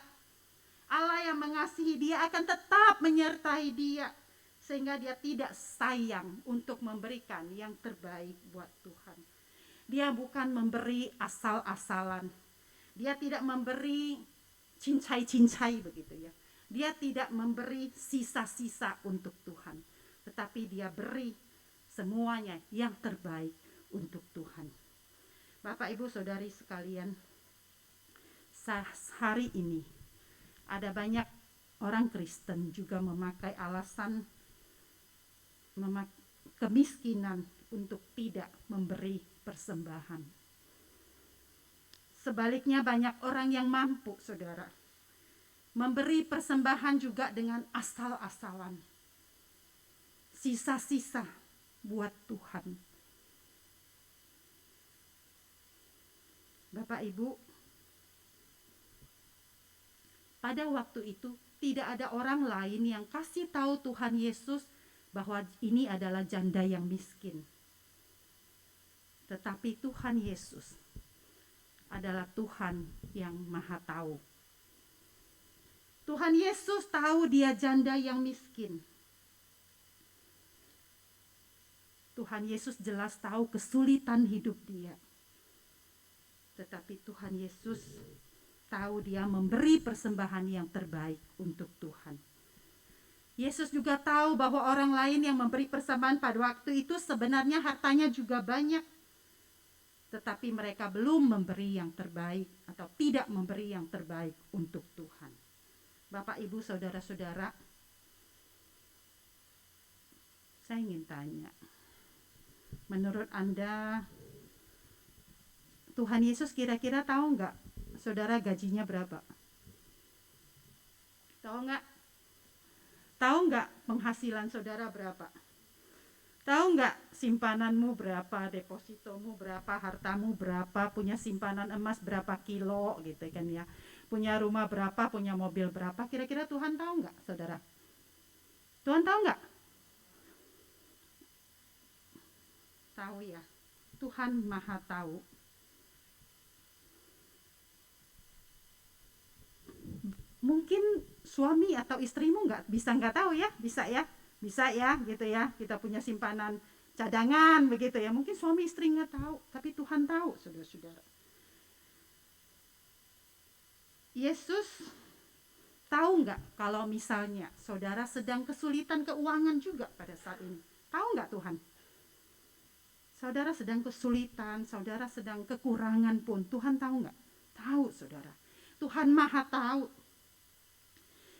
Allah yang mengasihi dia akan tetap menyertai dia, sehingga dia tidak sayang untuk memberikan yang terbaik buat Tuhan. Dia bukan memberi asal-asalan. Dia tidak memberi cincai-cincai begitu ya. Dia tidak memberi sisa-sisa untuk Tuhan, tetapi dia beri semuanya yang terbaik untuk Tuhan. Bapak Ibu Saudari sekalian, hari ini ada banyak orang Kristen juga memakai alasan kemiskinan untuk tidak memberi persembahan. Sebaliknya banyak orang yang mampu, saudara, memberi persembahan juga dengan asal-asalan, sisa-sisa buat Tuhan. Bapak Ibu, pada waktu itu tidak ada orang lain yang kasih tahu Tuhan Yesus bahwa ini adalah janda yang miskin. Tetapi Tuhan Yesus adalah Tuhan yang Maha Tahu. Tuhan Yesus tahu dia janda yang miskin. Tuhan Yesus jelas tahu kesulitan hidup dia. Tetapi Tuhan Yesus tahu dia memberi persembahan yang terbaik untuk Tuhan. Yesus juga tahu bahwa orang lain yang memberi persembahan pada waktu itu sebenarnya hartanya juga banyak, tetapi mereka belum memberi yang terbaik atau tidak memberi yang terbaik untuk Tuhan. Bapak, Ibu, saudara-saudara, saya ingin tanya, menurut Anda Tuhan Yesus kira-kira tahu nggak saudara gajinya berapa? Tahu nggak? Tahu nggak penghasilan saudara berapa? Tahu nggak simpananmu berapa, depositomu berapa, hartamu berapa, punya simpanan emas berapa kilo gitu kan ya, punya rumah berapa, punya mobil berapa? Kira-kira Tuhan tahu nggak, saudara? Tuhan tahu nggak? Tahu ya, Tuhan Maha Tahu. Mungkin suami atau istrimu nggak tahu ya, bisa ya gitu ya, kita punya simpanan cadangan begitu ya, mungkin suami istri nggak tahu, tapi Tuhan tahu, saudara-saudara. Yesus tahu nggak kalau misalnya saudara sedang kesulitan keuangan juga pada saat ini? Tahu nggak Tuhan? Saudara sedang kesulitan, saudara sedang kekurangan pun, Tuhan tahu nggak? Tahu, saudara. Tuhan Maha Tahu.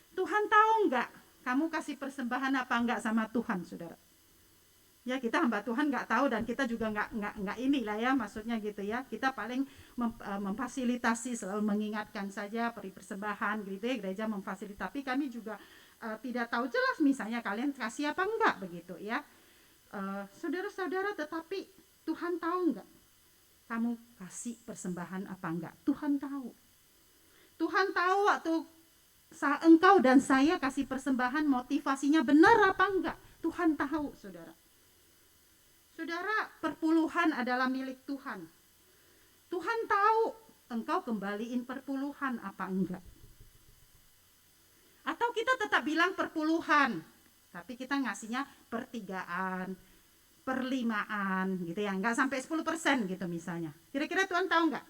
Tuhan tahu nggak kamu kasih persembahan apa enggak sama Tuhan, saudara? Ya, kita hamba Tuhan nggak tahu, dan kita juga nggak inilah ya, maksudnya gitu ya. Kita paling memfasilitasi, selalu mengingatkan saja beri persembahan gitu ya, gereja memfasilitasi. Tapi kami juga tidak tahu jelas misalnya kalian kasih apa enggak begitu ya. Saudara-saudara, tetapi Tuhan tahu nggak kamu kasih persembahan apa enggak? Tuhan tahu. Tuhan tahu waktu engkau dan saya kasih persembahan motivasinya benar apa enggak. Tuhan tahu, saudara. Saudara, perpuluhan adalah milik Tuhan. Tuhan tahu engkau kembaliin perpuluhan apa enggak. Atau kita tetap bilang perpuluhan, tapi kita ngasihnya pertigaan, perlimaan gitu ya, enggak sampai 10% gitu misalnya. Kira-kira Tuhan tahu enggak?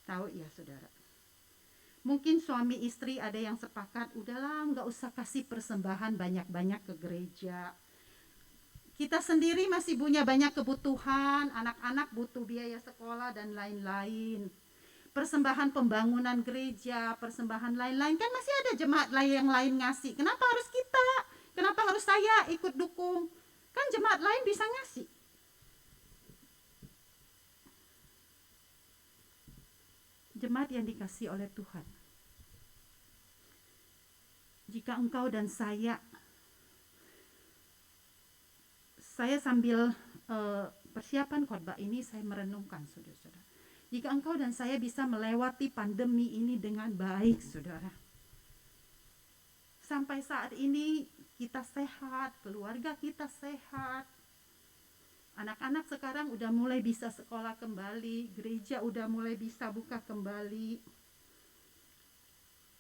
Tahu ya, saudara. Mungkin suami istri ada yang sepakat, udahlah nggak usah kasih persembahan banyak-banyak ke gereja. Kita sendiri masih punya banyak kebutuhan, anak-anak butuh biaya sekolah dan lain-lain. Persembahan pembangunan gereja, persembahan lain-lain, kan masih ada jemaat lain yang lain ngasih. Kenapa harus kita? Kenapa harus saya ikut dukung? Kan jemaat lain bisa ngasih. Jemaat yang dikasih oleh Tuhan, jika engkau dan saya sambil persiapan khotbah ini saya merenungkan, saudara-saudara, jika engkau dan saya bisa melewati pandemi ini dengan baik, saudara, Sampai saat ini kita sehat, keluarga kita sehat. Anak-anak sekarang udah mulai bisa sekolah kembali, gereja udah mulai bisa buka kembali.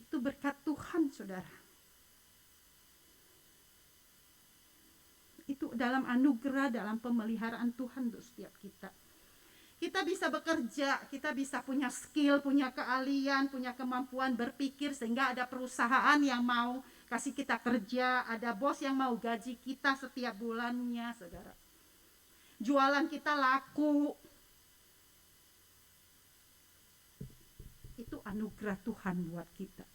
Itu berkat Tuhan, saudara. Itu dalam anugerah, dalam pemeliharaan Tuhan untuk setiap kita. Kita bisa bekerja, kita bisa punya skill, punya keahlian, punya kemampuan berpikir, sehingga ada perusahaan yang mau kasih kita kerja, ada bos yang mau gaji kita setiap bulannya, saudara. Jualan kita laku. Itu anugerah Tuhan buat kita.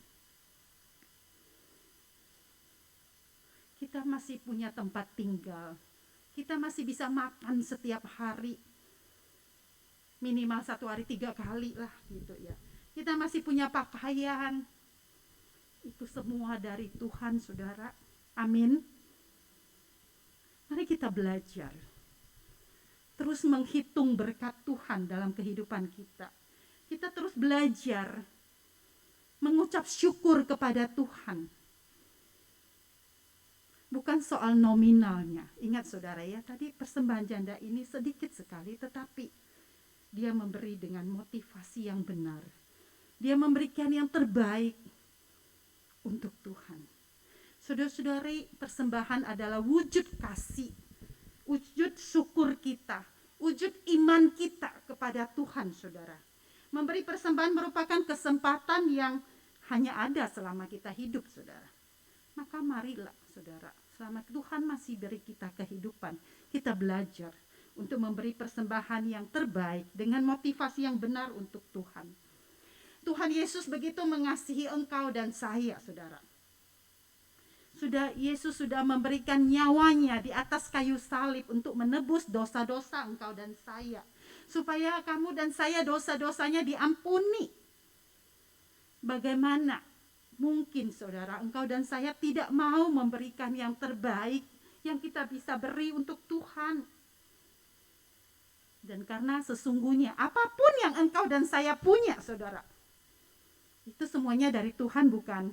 Kita masih punya tempat tinggal. Kita masih bisa makan setiap hari. Minimal 1 hari 3 kali lah gitu ya. Kita masih punya pakaian. Itu semua dari Tuhan, saudara. Amin. Mari kita belajar. Terus menghitung berkat Tuhan dalam kehidupan kita. Kita terus belajar mengucap syukur kepada Tuhan. Bukan soal nominalnya. Ingat saudara ya, tadi persembahan janda ini sedikit sekali, tetapi dia memberi dengan motivasi yang benar. Dia memberikan yang terbaik untuk Tuhan. Saudara-saudari, persembahan adalah wujud kasih, wujud syukur kita, wujud iman kita kepada Tuhan, saudara. Memberi persembahan merupakan kesempatan yang hanya ada selama kita hidup, saudara. Maka marilah, saudara, selama Tuhan masih beri kita kehidupan, kita belajar untuk memberi persembahan yang terbaik dengan motivasi yang benar untuk Tuhan. Tuhan Yesus begitu mengasihi engkau dan saya, saudara. Yesus sudah memberikan nyawanya di atas kayu salib untuk menebus dosa-dosa engkau dan saya, supaya kamu dan saya dosa-dosanya diampuni. Bagaimana mungkin, saudara, engkau dan saya tidak mau memberikan yang terbaik yang kita bisa beri untuk Tuhan? Dan karena sesungguhnya apapun yang engkau dan saya punya, saudara, itu semuanya dari Tuhan, bukan?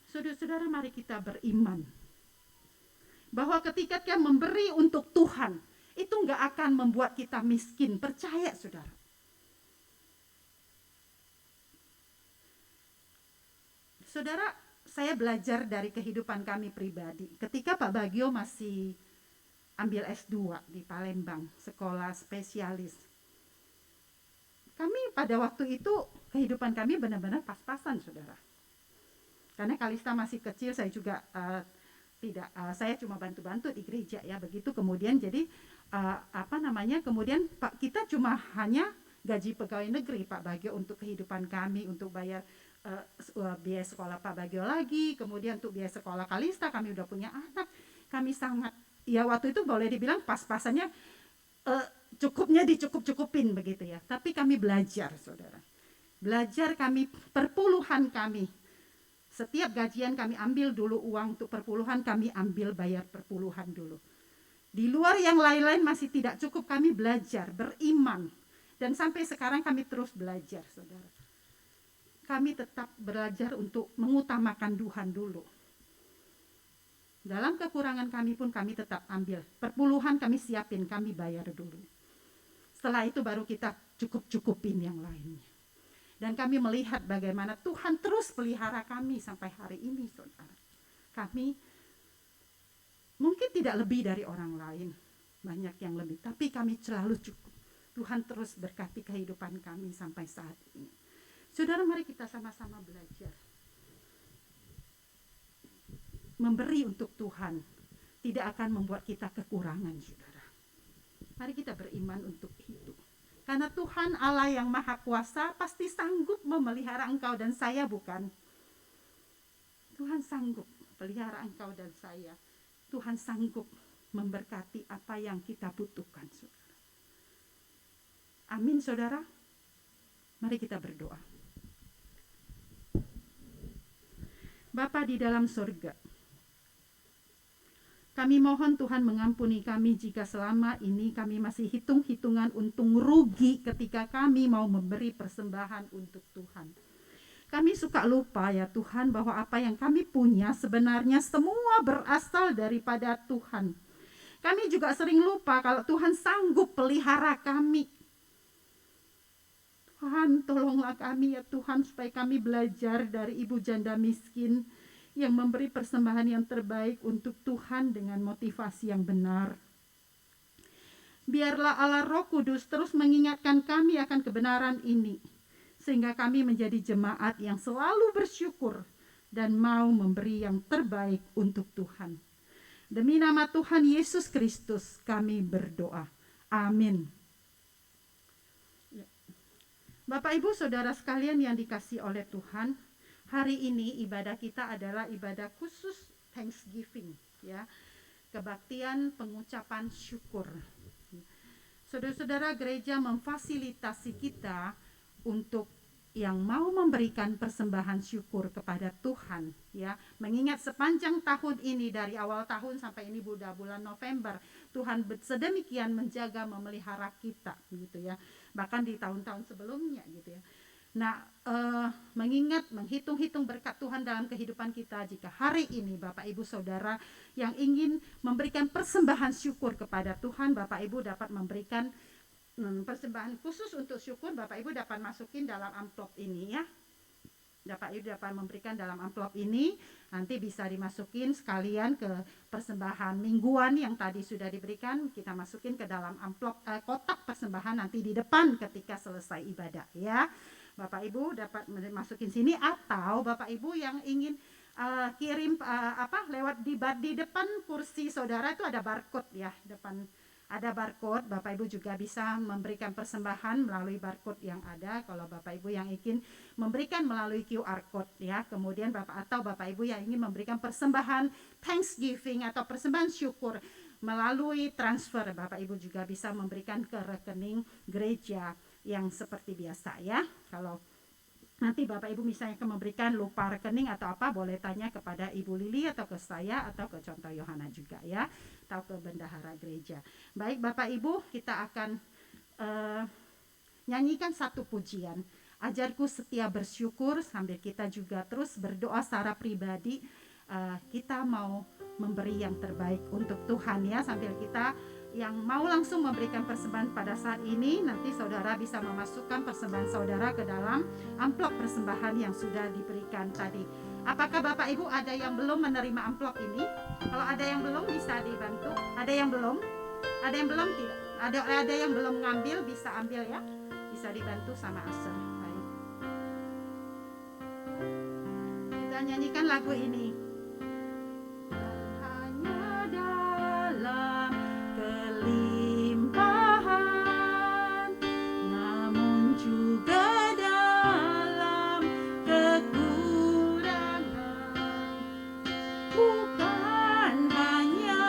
Saudara-saudara, mari kita beriman bahwa ketika kita memberi untuk Tuhan, itu enggak akan membuat kita miskin. Percaya, saudara. Saudara, saya belajar dari kehidupan kami pribadi. Ketika Pak Bagio masih ambil S2 di Palembang, sekolah spesialis. Kami pada waktu itu, kehidupan kami benar-benar pas-pasan, saudara. Karena Kalista masih kecil, saya juga saya cuma bantu-bantu di gereja ya, begitu. Kemudian jadi kemudian kita cuma hanya gaji pegawai negeri Pak Bagio untuk kehidupan kami, untuk bayar biaya sekolah Pak Bagio lagi, kemudian untuk biaya sekolah Kalista, kami udah punya anak. Kami sangat, ya waktu itu boleh dibilang pas-pasannya, cukupnya dicukup-cukupin begitu ya. Tapi kami belajar, saudara. Belajar kami, perpuluhan kami. Setiap gajian kami ambil dulu uang untuk perpuluhan, kami ambil bayar perpuluhan dulu. Di luar yang lain-lain masih tidak cukup, kami belajar, beriman. Dan sampai sekarang kami terus belajar, saudara. Kami tetap belajar untuk mengutamakan Tuhan dulu. Dalam kekurangan kami pun kami tetap ambil. Perpuluhan kami siapin, kami bayar dulu. Setelah itu baru kita cukup-cukupin yang lainnya. Dan kami melihat bagaimana Tuhan terus pelihara kami sampai hari ini, saudara. Kami mungkin tidak lebih dari orang lain, banyak yang lebih, tapi kami selalu cukup. Tuhan terus berkati kehidupan kami sampai saat ini. Saudara, mari kita sama-sama belajar. Memberi untuk Tuhan tidak akan membuat kita kekurangan, saudara. Mari kita beriman untuk itu. Karena Tuhan Allah yang Maha Kuasa pasti sanggup memelihara engkau dan saya, bukan? Tuhan sanggup pelihara engkau dan saya. Tuhan sanggup memberkati apa yang kita butuhkan, saudara. Amin, saudara. Mari kita berdoa. Bapa di dalam surga, kami mohon Tuhan mengampuni kami jika selama ini kami masih hitung-hitungan untung rugi ketika kami mau memberi persembahan untuk Tuhan. Kami suka lupa ya Tuhan bahwa apa yang kami punya sebenarnya semua berasal daripada Tuhan. Kami juga sering lupa kalau Tuhan sanggup pelihara kami. Tuhan, tolonglah kami ya Tuhan, supaya kami belajar dari ibu janda miskin yang memberi persembahan yang terbaik untuk Tuhan dengan motivasi yang benar. Biarlah Allah Roh Kudus terus mengingatkan kami akan kebenaran ini, sehingga kami menjadi jemaat yang selalu bersyukur dan mau memberi yang terbaik untuk Tuhan. Demi nama Tuhan Yesus Kristus kami berdoa. Amin. Bapak Ibu Saudara sekalian yang dikasihi oleh Tuhan, hari ini ibadah kita adalah ibadah khusus Thanksgiving, ya. Kebaktian pengucapan syukur. Saudara-saudara, gereja memfasilitasi kita untuk yang mau memberikan persembahan syukur kepada Tuhan, ya. Mengingat sepanjang tahun ini, dari awal tahun sampai ini sudah bulan November, Tuhan sedemikian menjaga memelihara kita, gitu ya. Bahkan di tahun-tahun sebelumnya, gitu ya. Nah, mengingat, menghitung-hitung berkat Tuhan dalam kehidupan kita, jika hari ini Bapak Ibu Saudara yang ingin memberikan persembahan syukur kepada Tuhan, Bapak Ibu dapat memberikan persembahan khusus untuk syukur. Bapak Ibu dapat masukin dalam amplop ini, ya. Bapak Ibu dapat memberikan dalam amplop ini, nanti bisa dimasukin sekalian ke persembahan mingguan yang tadi sudah diberikan, kita masukin ke dalam amplop kotak persembahan nanti di depan ketika selesai ibadah, ya. Bapak Ibu dapat masukin sini, atau Bapak Ibu yang ingin kirim lewat di depan kursi saudara itu ada barcode, ya, depan ada barcode. Bapak Ibu juga bisa memberikan persembahan melalui barcode yang ada. Kalau Bapak Ibu yang ingin memberikan melalui QR code, ya. Kemudian Bapak Ibu yang ingin memberikan persembahan Thanksgiving atau persembahan syukur melalui transfer, Bapak Ibu juga bisa memberikan ke rekening gereja yang seperti biasa, ya. Kalau nanti Bapak Ibu misalnya memberikan lupa rekening atau apa, boleh tanya kepada Ibu Lili atau ke saya atau ke Contoh Yohana juga, ya, atau ke bendahara gereja. Baik Bapak Ibu, kita akan nyanyikan satu pujian, Ajarku Setia Bersyukur, sambil kita juga terus berdoa secara pribadi. Kita mau memberi yang terbaik untuk Tuhan, ya. Sambil kita yang mau langsung memberikan persembahan pada saat ini, nanti saudara bisa memasukkan persembahan saudara ke dalam amplop persembahan yang sudah diberikan tadi. Apakah Bapak Ibu ada yang belum menerima amplop ini? Kalau ada yang belum, bisa dibantu. Ada yang belum? Ada yang belum? Tidak. Ada yang belum ngambil, bisa ambil, ya. Bisa dibantu sama Aser. Baik. Kita nyanyikan lagu ini. Hanya dalam kelimpahan, namun juga dalam kekurangan, bukan hanya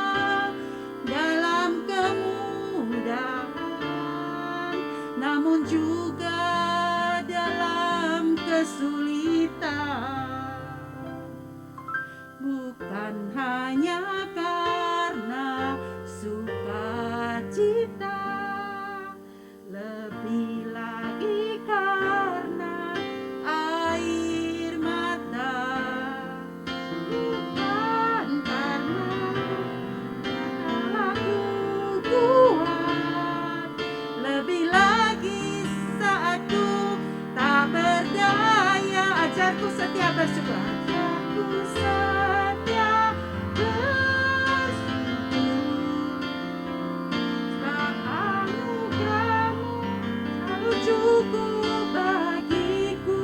dalam kemudahan, namun juga dalam kesulitan. Bukan hanya karena sukacita, lebih lagi karena air mata. Bukan karena aku kuat, lebih lagi saat ku tak berdaya. Ajarku setia bersyukur. Ajarku setia bersyukur, sebab anugerahmu selalu cukup bagiku.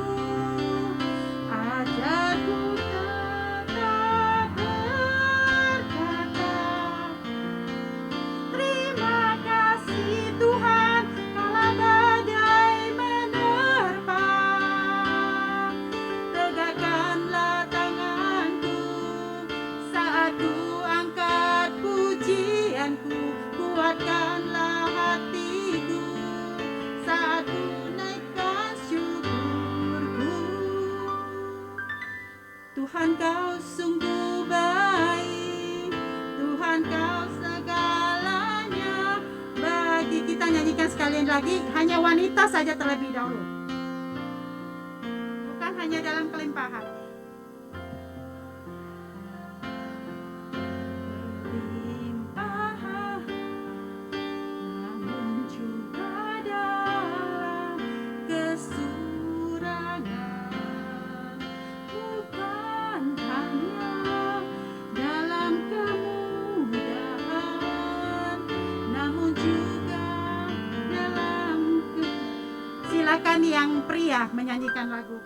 Ajarku tetap berkata, terima kasih Tuhan, kala badai menerpa. Tegakkanlah tanganku saat ku angkat pujianku, kuatkanlah hatiku saat ku naikkan syukurku. Tuhan kau sungguh baik, Tuhan kau segalanya bagi kita. Nyanyikan sekalian lagi, hanya wanita saja terlebih dahulu. Bukan hanya dalam kelimpahan. Berlimpah, namun juga dalam kesurangan, bukan hanya dalam kemudahan, namun juga dalam silakan yang pria menyanyikan lagu.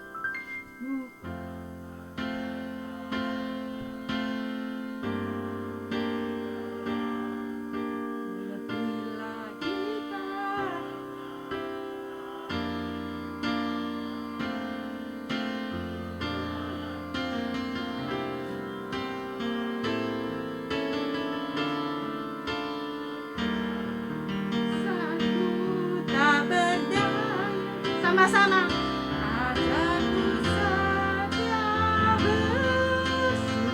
Sama-sama. Ajarku saja bersyukur,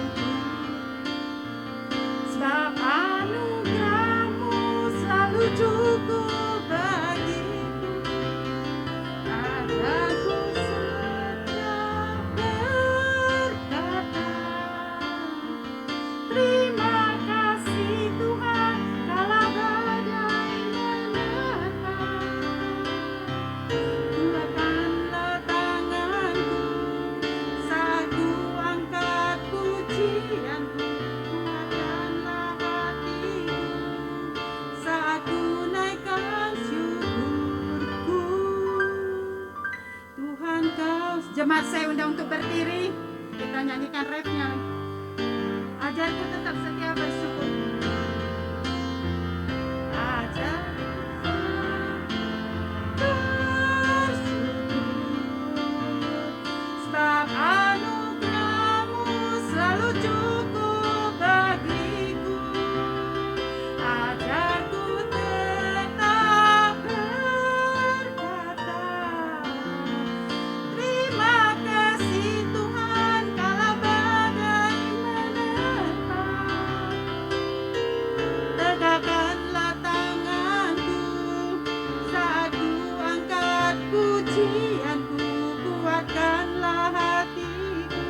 sebab anugerahmu selalu cukup bagiku. Ajarku saja berkata, terima kasih Tuhan, kala badai menerpa. Kuatkanlah tanganku saat ku angkat pujianku, kuatkanlah hatiku saat ku naikkan syukurku. Tuhan kau, jemaat saya undang untuk berdiri, kita nyanyikan refnya. Ajarku tetap setia bersyukur. Ajarku sebab anugerahmu selalu cukup bagiku. Ajarku tetap berkata, terima kasih Tuhan, kala badai menerpa. Tegakkanlah tanganku saat ku angkat pujianku, kuatkanlah hatiku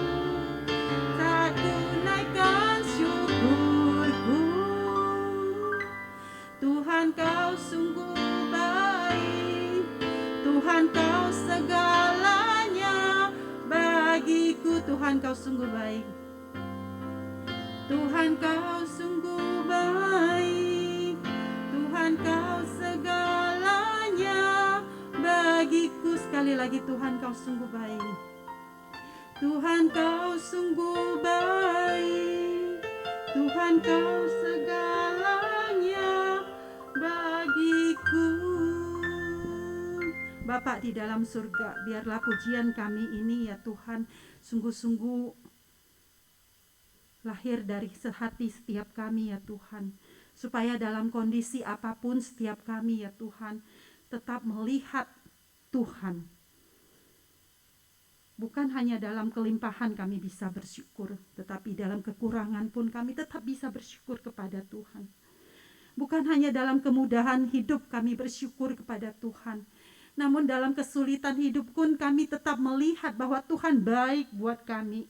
saat ku naikkan syukurku. Tuhan kau sungguh baik, Tuhan kau segalanya bagiku. Tuhan kau sungguh baik, Tuhan kau sungguh baik, Tuhan kau segalanya bagiku. Sekali lagi, Tuhan kau sungguh baik, Tuhan kau sungguh baik, Tuhan kau segalanya bagiku. Bapa di dalam surga, biarlah pujian kami ini ya Tuhan sungguh-sungguh lahir dari hati setiap kami ya Tuhan, supaya dalam kondisi apapun setiap kami ya Tuhan tetap melihat Tuhan. Bukan hanya dalam kelimpahan kami bisa bersyukur, tetapi dalam kekurangan pun kami tetap bisa bersyukur kepada Tuhan. Bukan hanya dalam kemudahan hidup kami bersyukur kepada Tuhan, namun dalam kesulitan hidup pun kami tetap melihat bahwa Tuhan baik buat kami.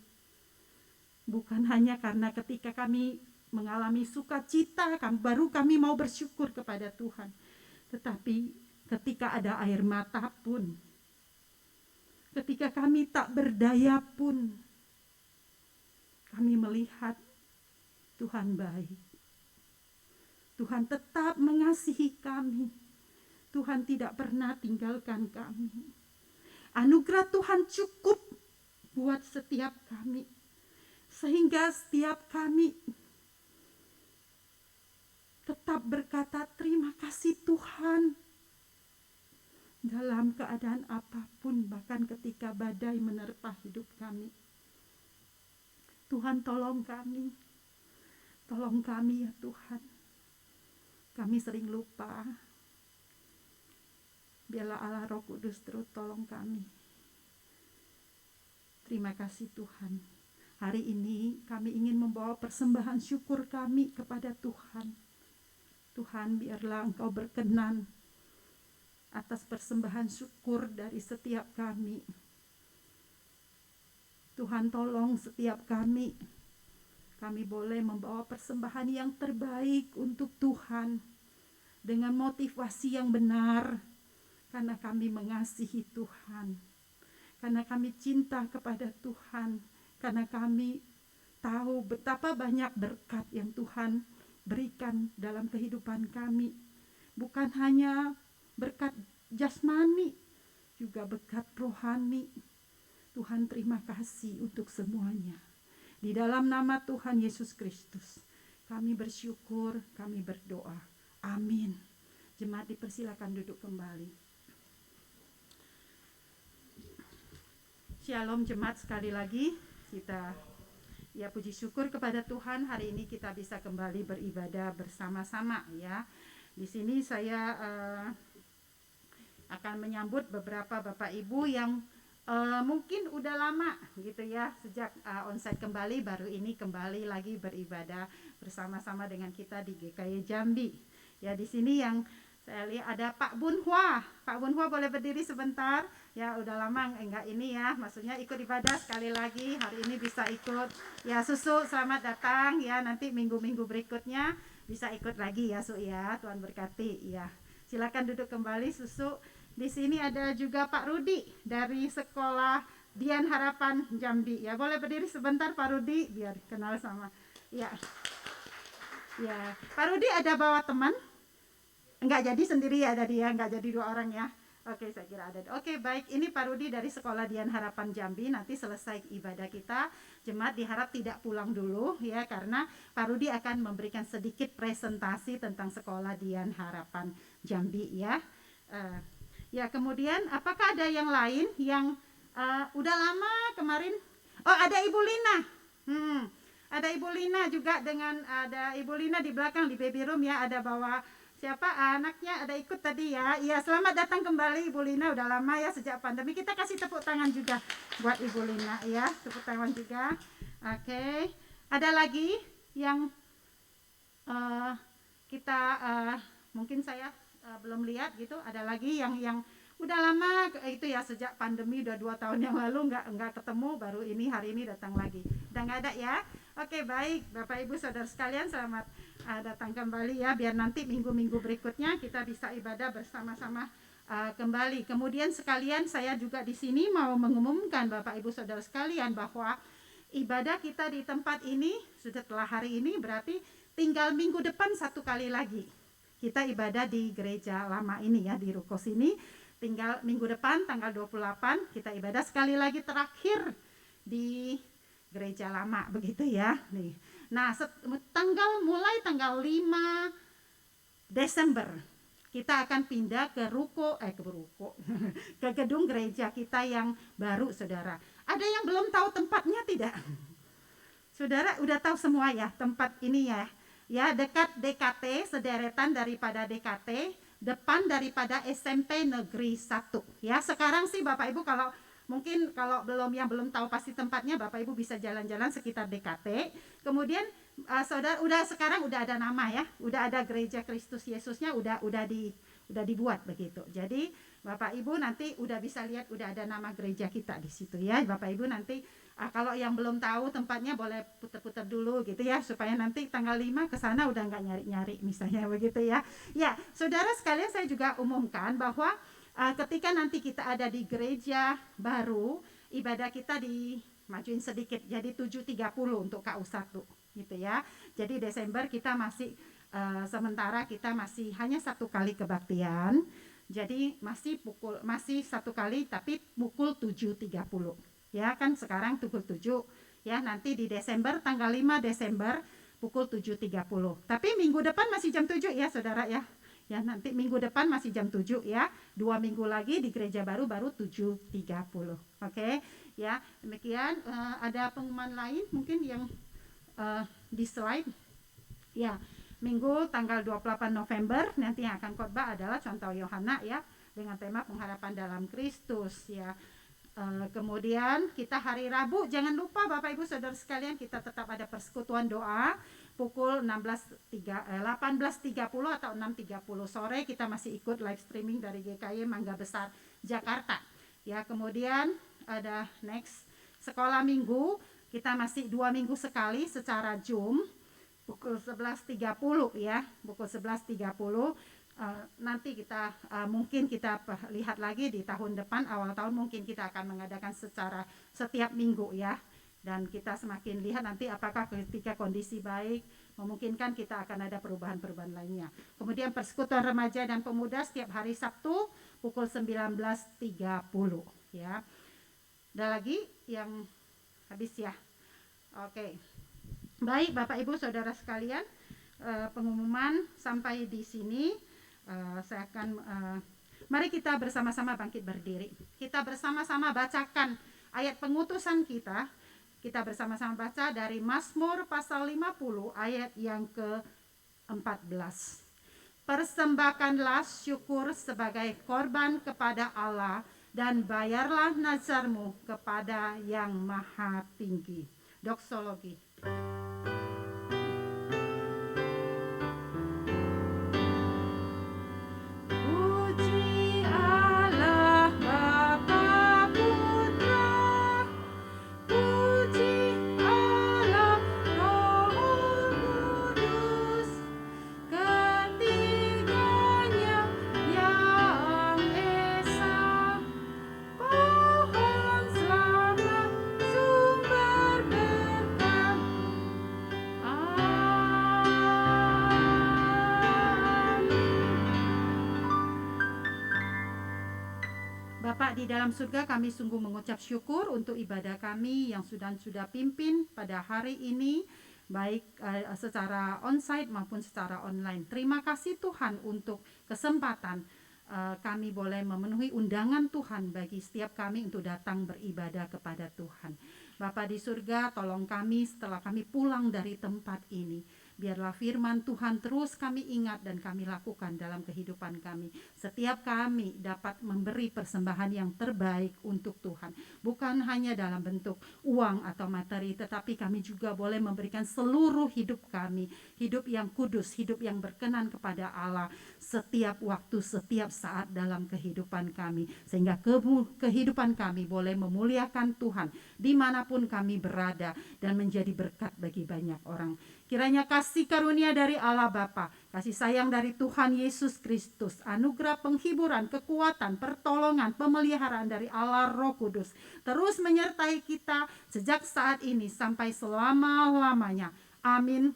Bukan hanya karena ketika kami mengalami sukacita, baru kami mau bersyukur kepada Tuhan. Tetapi ketika ada air mata pun, ketika kami tak berdaya pun, kami melihat Tuhan baik. Tuhan tetap mengasihi kami. Tuhan tidak pernah tinggalkan kami. Anugerah Tuhan cukup buat setiap kami. Sehingga setiap kami tetap berkata terima kasih Tuhan. Dalam keadaan apapun, bahkan ketika badai menerpa hidup kami. Tuhan tolong kami. Tolong kami ya Tuhan. Kami sering lupa. Biarlah Allah Roh Kudus terus tolong kami. Terima kasih Tuhan. Hari ini kami ingin membawa persembahan syukur kami kepada Tuhan. Tuhan, biarlah Engkau berkenan atas persembahan syukur dari setiap kami. Tuhan tolong setiap kami boleh membawa persembahan yang terbaik untuk Tuhan dengan motivasi yang benar, karena kami mengasihi Tuhan, karena kami cinta kepada Tuhan, karena kami tahu betapa banyak berkat yang Tuhan berikan dalam kehidupan kami, bukan hanya berkat jasmani, juga berkat rohani. Tuhan, terima kasih untuk semuanya. Di dalam nama Tuhan Yesus Kristus, kami bersyukur, kami berdoa. Amin. Jemaat dipersilakan duduk kembali. Shalom jemaat, sekali lagi kita puji syukur kepada Tuhan, hari ini kita bisa kembali beribadah bersama-sama ya. Di sini saya akan menyambut beberapa Bapak Ibu yang mungkin udah lama gitu ya, sejak onsite kembali, baru ini kembali lagi beribadah bersama-sama dengan kita di GKY Jambi. Ya, di sini yang saya lihat ada Pak Bunhwa. Pak Bunhwa boleh berdiri sebentar? Ya, udah lama enggak ini ya, maksudnya ikut ibadah sekali lagi. Hari ini bisa ikut. Ya, Susu selamat datang ya. Nanti minggu-minggu berikutnya bisa ikut lagi ya, Su ya. Tuhan berkati ya. Silakan duduk kembali, Susu. Di sini ada juga Pak Rudi dari Sekolah Dian Harapan Jambi. Ya, boleh berdiri sebentar Pak Rudi biar kenal sama. Ya. Ya, Pak Rudi ada bawa teman? Enggak jadi sendiri ya tadi ya, enggak jadi 2 orang ya. Oke, saya kira ada. Oke, baik. Ini Pak Rudi dari Sekolah Dian Harapan Jambi. Nanti selesai ibadah kita, jemaat diharap tidak pulang dulu ya, karena Pak Rudi akan memberikan sedikit presentasi tentang Sekolah Dian Harapan Jambi ya. Ya, kemudian apakah ada yang lain yang udah lama kemarin? Oh, ada Ibu Lina. Ada Ibu Lina juga, dengan ada Ibu Lina di belakang di baby room ya, ada bawa siapa anaknya, ada ikut tadi ya. Iya, selamat datang kembali Ibu Lina, udah lama ya sejak pandemi. Kita kasih tepuk tangan juga buat Ibu Lina ya, tepuk tangan juga. Oke. Ada lagi yang kita mungkin saya belum lihat gitu, ada lagi yang udah lama itu ya, sejak pandemi udah 2 tahun yang lalu nggak ketemu, baru ini hari ini datang lagi. Udah nggak ada ya? Oke, baik Bapak Ibu Saudara sekalian, selamat datang kembali ya, biar nanti minggu-minggu berikutnya kita bisa ibadah bersama-sama kembali. Kemudian sekalian saya juga di sini mau mengumumkan Bapak Ibu Saudara sekalian bahwa ibadah kita di tempat ini setelah hari ini berarti tinggal minggu depan 1 kali lagi. Kita ibadah di gereja lama ini ya, di ruko sini. Tinggal minggu depan tanggal 28 kita ibadah sekali lagi terakhir di gereja lama begitu ya. Nih. Nah, mulai tanggal 5 Desember kita akan pindah ke ke gedung gereja kita yang baru, Saudara. Ada yang belum tahu tempatnya tidak? Saudara udah tahu semua ya tempat ini ya. Ya, dekat DKT, sederetan daripada DKT, depan daripada SMP Negeri 1 ya. Sekarang sih Bapak Ibu kalau yang belum tahu pasti tempatnya, Bapak Ibu bisa jalan-jalan sekitar DKT. Kemudian saudara sekarang udah ada nama ya, udah ada Gereja Kristus Yesusnya, udah dibuat begitu. Jadi Bapak Ibu nanti udah bisa lihat, udah ada nama gereja kita di situ ya. Bapak Ibu nanti kalau yang belum tahu tempatnya boleh putar-putar dulu gitu ya, supaya nanti tanggal 5 ke sana udah nggak nyari-nyari misalnya begitu ya. Ya, Saudara sekalian, saya juga umumkan bahwa ketika nanti kita ada di gereja baru, ibadah kita dimajuin sedikit jadi 7.30 untuk KU1 gitu ya. Jadi Desember kita masih sementara kita masih hanya 1 kali kebaktian. Jadi masih 1 kali tapi pukul 7.30. Ya kan, sekarang pukul 7 ya, nanti di Desember tanggal 5 Desember pukul 7.30. Tapi minggu depan masih jam 7 ya Saudara ya. Ya, nanti minggu depan masih jam 7 ya. 2 minggu lagi di gereja baru 7.30. Oke. Ya, demikian. Ada pengumuman lain mungkin yang di slide. Ya, Minggu tanggal 28 November nanti yang akan khotbah adalah Contoh Yohana ya, dengan tema pengharapan dalam Kristus ya. Kemudian kita hari Rabu, jangan lupa Bapak Ibu Saudara sekalian, kita tetap ada persekutuan doa pukul 18.30 atau 6.30 sore. Kita masih ikut live streaming dari GKY Mangga Besar Jakarta ya. Kemudian ada next sekolah minggu kita masih 2 minggu sekali secara Zoom pukul 11.30 ya, pukul 11.30. Nanti kita mungkin kita lihat lagi di tahun depan, awal tahun mungkin kita akan mengadakan secara setiap minggu ya. Dan kita semakin lihat nanti apakah ketika kondisi baik memungkinkan kita akan ada perubahan-perubahan lainnya. Kemudian persekutuan remaja dan pemuda setiap hari Sabtu pukul 19.30 ya. Ada lagi yang habis ya. Oke. Baik Bapak Ibu Saudara sekalian, pengumuman sampai di sini. Saya akan mari kita bersama-sama bangkit berdiri. Kita bersama-sama bacakan ayat pengutusan kita. Kita bersama-sama baca dari Mazmur pasal 50 ayat yang ke-14. Persembahkanlah syukur sebagai korban kepada Allah dan bayarlah nazarmu kepada Yang Maha Tinggi. Doksologi. Bapak di dalam surga, kami sungguh mengucap syukur untuk ibadah kami yang sudah pimpin pada hari ini, baik secara onsite maupun secara online. Terima kasih Tuhan untuk kesempatan kami boleh memenuhi undangan Tuhan bagi setiap kami untuk datang beribadah kepada Tuhan. Bapa di surga, tolong kami setelah kami pulang dari tempat ini. Biarlah firman Tuhan terus kami ingat dan kami lakukan dalam kehidupan kami. Setiap kami dapat memberi persembahan yang terbaik untuk Tuhan. Bukan hanya dalam bentuk uang atau materi, tetapi kami juga boleh memberikan seluruh hidup kami. Hidup yang kudus, hidup yang berkenan kepada Allah. Setiap waktu, setiap saat dalam kehidupan kami. Sehingga kehidupan kami boleh memuliakan Tuhan dimanapun kami berada dan menjadi berkat bagi banyak orang. Kiranya kasih karunia dari Allah Bapa, kasih sayang dari Tuhan Yesus Kristus, anugerah penghiburan, kekuatan, pertolongan, pemeliharaan dari Allah Roh Kudus terus menyertai kita sejak saat ini sampai selama-lamanya. Amin.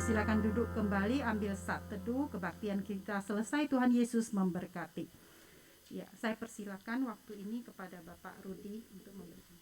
Silakan duduk kembali, ambil saat teduh, kebaktian kita selesai, Tuhan Yesus memberkati. Ya, saya persilakan waktu ini kepada Bapak Rudi untuk memberikan.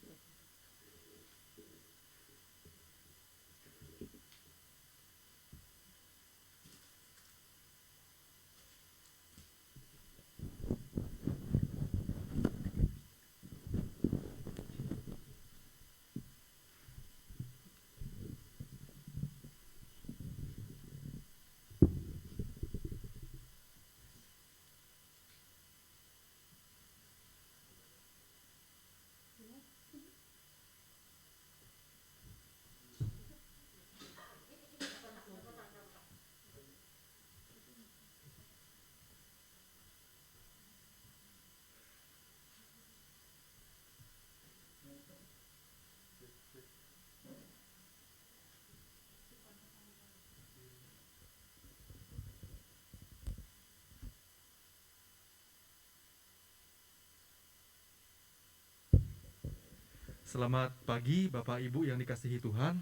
Selamat pagi Bapak Ibu yang dikasihi Tuhan.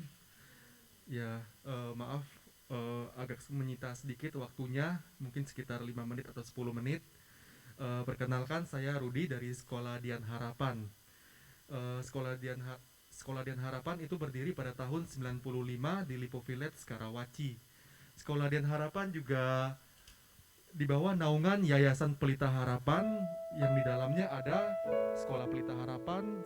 Ya, maaf agak menyita sedikit waktunya, mungkin sekitar 5 menit atau 10 menit. Perkenalkan, saya Rudi dari Sekolah Dian Harapan. Sekolah Dian Harapan itu berdiri pada tahun 95 di Lipo Village, Karawaci. Sekolah Dian Harapan juga di bawah naungan Yayasan Pelita Harapan yang di dalamnya ada Sekolah Pelita Harapan,